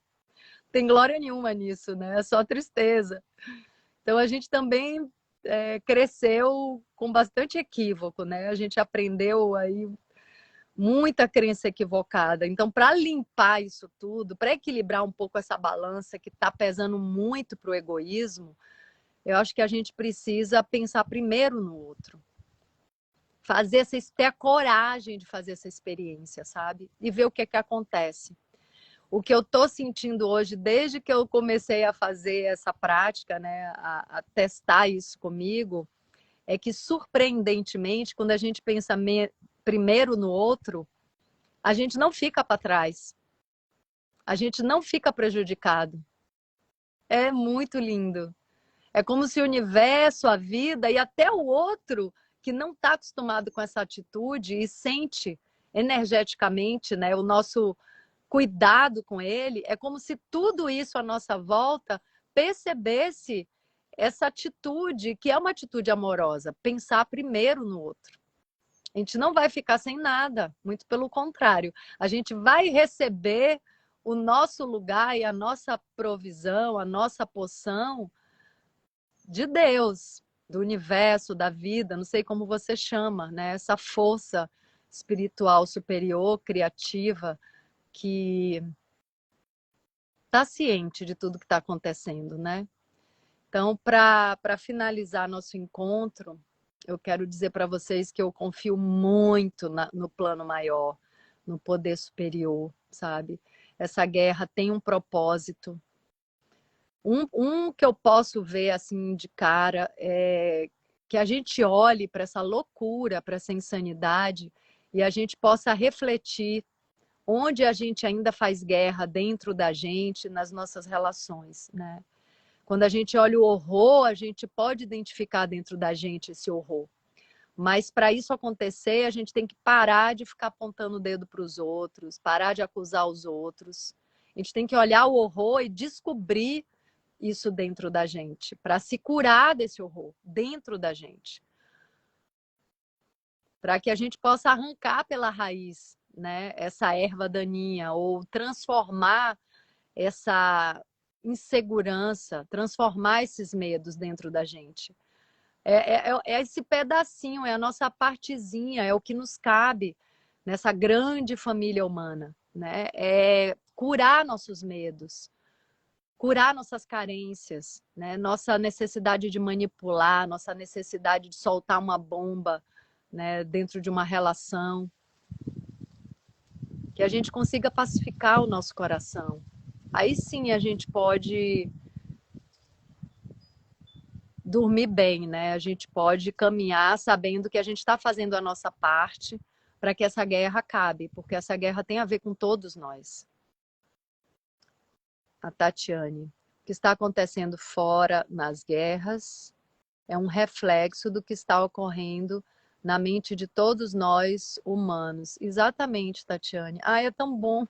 [SPEAKER 1] tem glória nenhuma nisso, né? É só tristeza. Então a gente também cresceu com bastante equívoco, né? A gente aprendeu aí muita crença equivocada. Então, para limpar isso tudo, para equilibrar um pouco essa balança que está pesando muito para o egoísmo, eu acho que a gente precisa pensar primeiro no outro. Ter a coragem de fazer essa experiência, sabe? E ver o que acontece. O que eu estou sentindo hoje, desde que eu comecei a fazer essa prática, né, a testar isso comigo, é que, surpreendentemente, quando a gente pensa primeiro no outro, a gente não fica para trás. A gente não fica prejudicado. É muito lindo. É como se o universo, a vida e até o outro que não está acostumado com essa atitude e sente energeticamente, né, o nosso cuidado com ele, é como se tudo isso à nossa volta percebesse essa atitude, que é uma atitude amorosa, pensar primeiro no outro. A gente não vai ficar sem nada, muito pelo contrário. A gente vai receber o nosso lugar e a nossa provisão, a nossa poção de Deus, do universo, da vida, não sei como você chama, né? Essa força espiritual superior, criativa, que está ciente de tudo que está acontecendo, né? Então, para finalizar nosso encontro, eu quero dizer para vocês que eu confio muito no plano maior, no poder superior, sabe? Essa guerra tem um propósito. Um que eu posso ver assim de cara é que a gente olhe para essa loucura, para essa insanidade e a gente possa refletir onde a gente ainda faz guerra dentro da gente, nas nossas relações, né? Quando a gente olha o horror, a gente pode identificar dentro da gente esse horror. Mas para isso acontecer, a gente tem que parar de ficar apontando o dedo para os outros, parar de acusar os outros. A gente tem que olhar o horror e descobrir isso dentro da gente, para se curar desse horror dentro da gente, para que a gente possa arrancar pela raiz, né, essa erva daninha, ou transformar essa insegurança, transformar esses medos dentro da gente. É esse pedacinho, é a nossa partezinha, é o que nos cabe nessa grande família humana, né? É curar nossos medos, curar nossas carências, né? Nossa necessidade de manipular, nossa necessidade de soltar uma bomba, né, dentro de uma relação, que a gente consiga pacificar o nosso coração. Aí sim a gente pode dormir bem, né? A gente pode caminhar sabendo que a gente está fazendo a nossa parte para que essa guerra acabe, porque essa guerra tem a ver com todos nós. A Tatiane, o que está acontecendo fora nas guerras é um reflexo do que está ocorrendo na mente de todos nós humanos. Exatamente, Tatiane. Ah, é tão bom.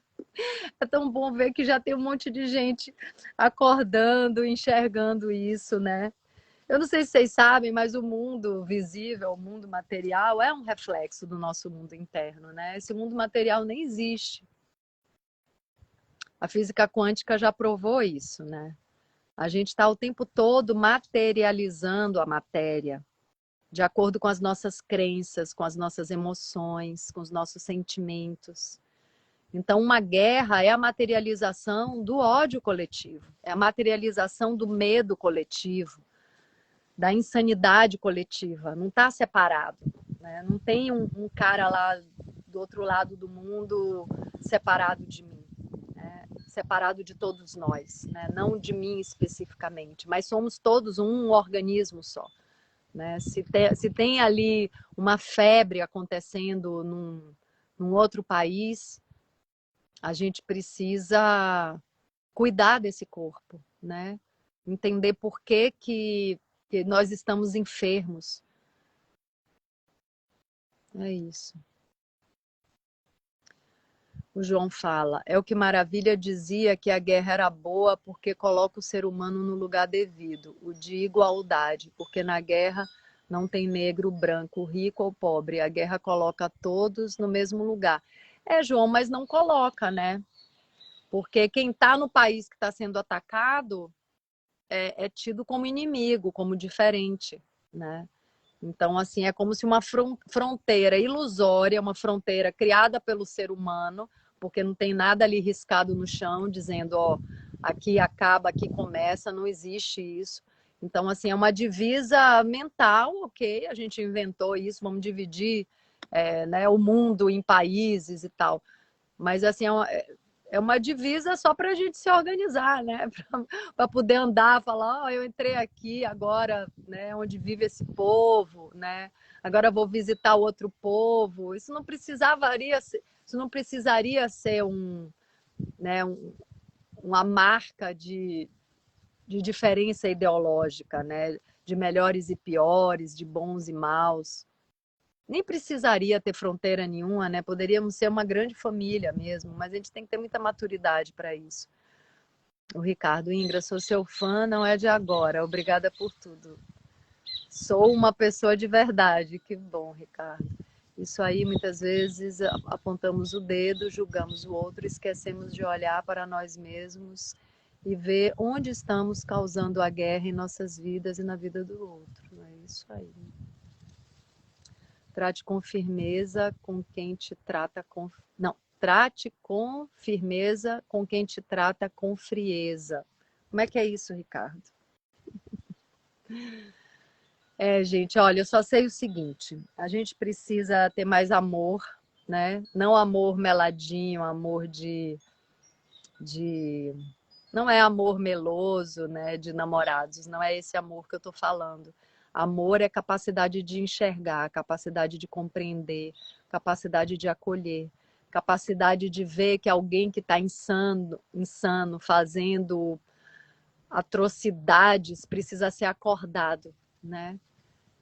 [SPEAKER 1] É tão bom ver que já tem um monte de gente acordando, enxergando isso, né? Eu não sei se vocês sabem, mas o mundo visível, o mundo material, é um reflexo do nosso mundo interno, né? Esse mundo material nem existe. A física quântica já provou isso, né? A gente está o tempo todo materializando a matéria, de acordo com as nossas crenças, com as nossas emoções, com os nossos sentimentos. Então, uma guerra é a materialização do ódio coletivo, é a materialização do medo coletivo, da insanidade coletiva, não está separado, né? Não tem um cara lá do outro lado do mundo separado de mim, né? Separado de todos nós, né? Não de mim especificamente, mas somos todos um organismo só, né? Se tem ali uma febre acontecendo num outro país, a gente precisa cuidar desse corpo, né? Entender por que nós estamos enfermos. É isso. O João fala, é o que Maravilha dizia, que a guerra era boa porque coloca o ser humano no lugar devido, o de igualdade, porque na guerra não tem negro, branco, rico ou pobre, a guerra coloca todos no mesmo lugar. É, João, mas não coloca, né? Porque quem está no país que está sendo atacado é tido como inimigo, como diferente, né? Então, assim, é como se uma fronteira ilusória, uma fronteira criada pelo ser humano, porque não tem nada ali riscado no chão, dizendo, ó, aqui acaba, aqui começa, não existe isso. Então, assim, é uma divisa mental, ok, a gente inventou isso, vamos dividir né, o mundo em países e tal. Mas, assim, é uma divisa só para a gente se organizar, né? Para poder andar, falar, oh, eu entrei aqui agora, né? Onde vive esse povo, né? Agora vou visitar o outro povo. Isso não precisaria ser né, uma marca de diferença ideológica, né? De melhores e piores, de bons e maus. Nem precisaria ter fronteira nenhuma, né? Poderíamos ser uma grande família mesmo, mas a gente tem que ter muita maturidade para isso. O Ricardo, Ingra, sou seu fã, não é de agora. Obrigada por tudo. Sou uma pessoa de verdade. Que bom, Ricardo. Isso aí, muitas vezes, apontamos o dedo, julgamos o outro, esquecemos de olhar para nós mesmos e ver onde estamos causando a guerra em nossas vidas e na vida do outro. É isso aí. Trate com firmeza com quem te trata com... Não, trate com firmeza com quem te trata com frieza. Como é que é isso, Ricardo? Gente, olha, eu só sei o seguinte, a gente precisa ter mais amor, né? Não amor meladinho, amor não é amor meloso, né? De namorados, não é esse amor que eu tô falando. Amor é capacidade de enxergar, capacidade de compreender, capacidade de acolher, capacidade de ver que alguém que está insano, fazendo atrocidades, precisa ser acordado, né?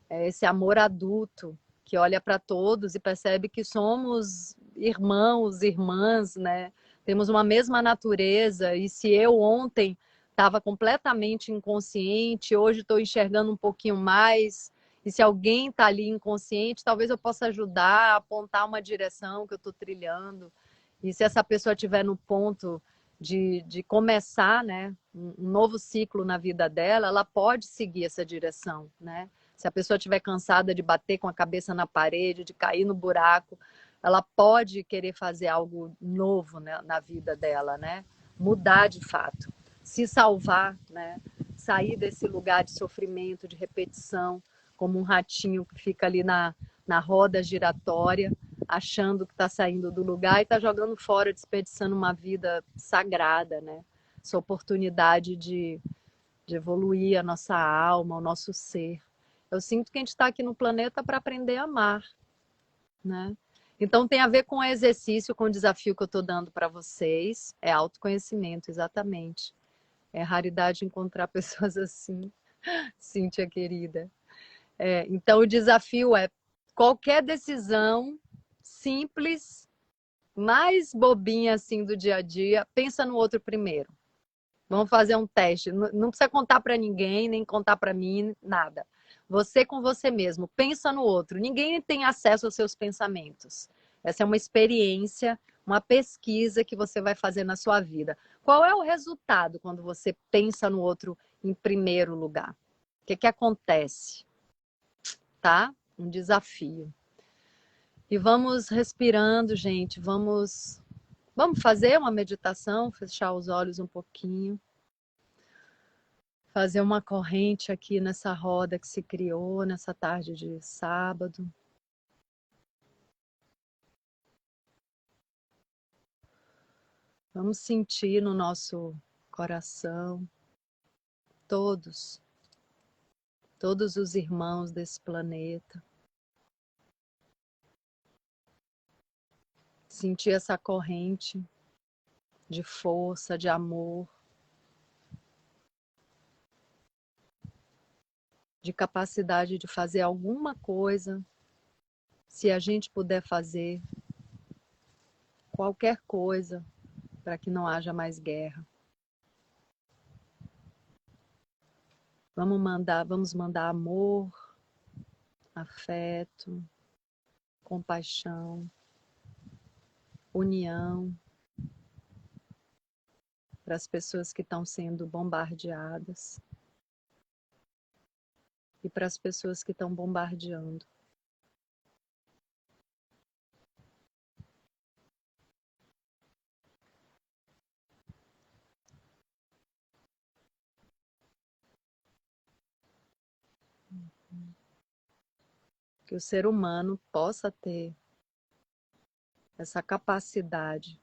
[SPEAKER 1] É esse amor adulto que olha para todos e percebe que somos irmãos, irmãs, né? Temos uma mesma natureza e se eu ontem estava completamente inconsciente, hoje estou enxergando um pouquinho mais. E se alguém está ali inconsciente, talvez eu possa ajudar a apontar uma direção que eu estou trilhando. E se essa pessoa estiver no ponto de começar, né, um novo ciclo na vida dela, ela pode seguir essa direção, né? Se a pessoa estiver cansada de bater com a cabeça na parede, de cair no buraco, ela pode querer fazer algo novo, né, na vida dela, né? Mudar de fato, se salvar, né? Sair desse lugar de sofrimento, de repetição, como um ratinho que fica ali na roda giratória, achando que está saindo do lugar e está jogando fora, desperdiçando uma vida sagrada, né? Essa oportunidade de evoluir a nossa alma, o nosso ser. Eu sinto que a gente está aqui no planeta para aprender a amar, né? Então tem a ver com o exercício, com o desafio que eu estou dando para vocês. É autoconhecimento, exatamente. É raridade encontrar pessoas assim, Cíntia querida. Então o desafio é qualquer decisão simples, mais bobinha assim do dia a dia, pensa no outro primeiro. Vamos fazer um teste. Não precisa contar para ninguém, nem contar para mim, nada. Você com você mesmo, pensa no outro. Ninguém tem acesso aos seus pensamentos. Essa é uma experiência, uma pesquisa que você vai fazer na sua vida. Qual é o resultado quando você pensa no outro em primeiro lugar? O que acontece? Tá? Um desafio. E vamos respirando, gente. Vamos fazer uma meditação, fechar os olhos um pouquinho. Fazer uma corrente aqui nessa roda que se criou nessa tarde de sábado. Vamos sentir no nosso coração todos os irmãos desse planeta. Sentir essa corrente de força, de amor, de capacidade de fazer alguma coisa, se a gente puder fazer qualquer coisa para que não haja mais guerra. Vamos mandar amor, afeto, compaixão, união para as pessoas que estão sendo bombardeadas e para as pessoas que estão bombardeando. Que o ser humano possa ter essa capacidade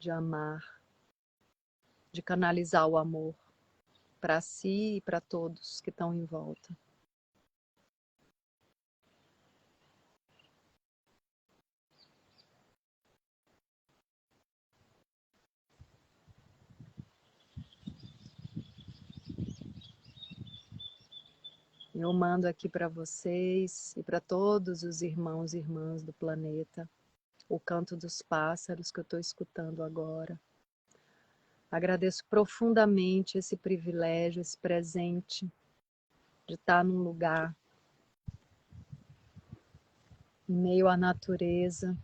[SPEAKER 1] de amar, de canalizar o amor para si e para todos que estão em volta. Eu mando aqui para vocês e para todos os irmãos e irmãs do planeta o canto dos pássaros que eu estou escutando agora. Agradeço profundamente esse privilégio, esse presente de estar num lugar em meio à natureza,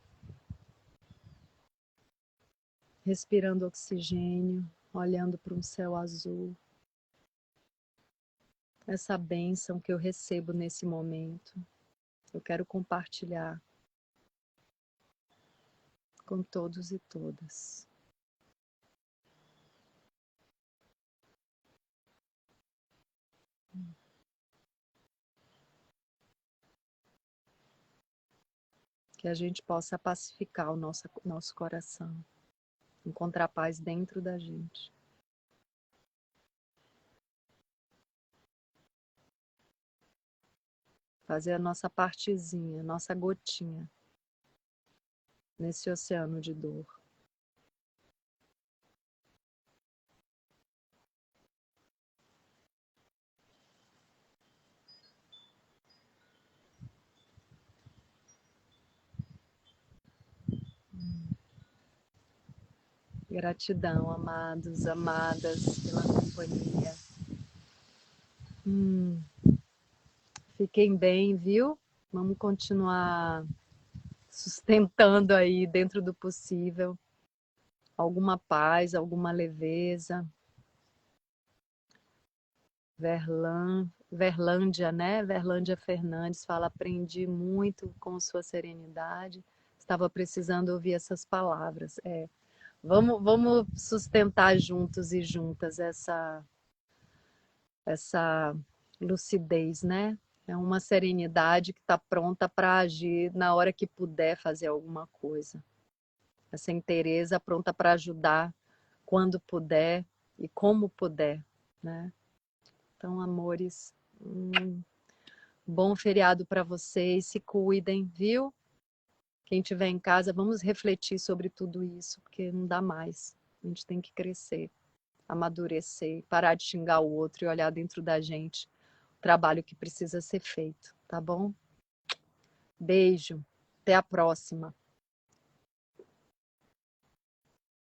[SPEAKER 1] respirando oxigênio, olhando para um céu azul. Essa bênção que eu recebo nesse momento, eu quero compartilhar com todos e todas. Que a gente possa pacificar o nosso coração, encontrar paz dentro da gente. Fazer a nossa partezinha, a nossa gotinha nesse oceano de dor. Gratidão, amados, amadas, pela companhia. Fiquem bem, viu? Vamos continuar sustentando aí, dentro do possível, alguma paz, alguma leveza. Verlândia, né? Verlândia Fernandes fala: aprendi muito com sua serenidade. Estava precisando ouvir essas palavras. Vamos sustentar juntos e juntas essa lucidez, né? É uma serenidade que está pronta para agir na hora que puder fazer alguma coisa. Essa inteireza pronta para ajudar quando puder e como puder, né? Então, amores, bom feriado para vocês, se cuidem, viu? Quem estiver em casa, vamos refletir sobre tudo isso, porque não dá mais. A gente tem que crescer, amadurecer, parar de xingar o outro e olhar dentro da gente o trabalho que precisa ser feito, tá bom? Beijo, até a próxima.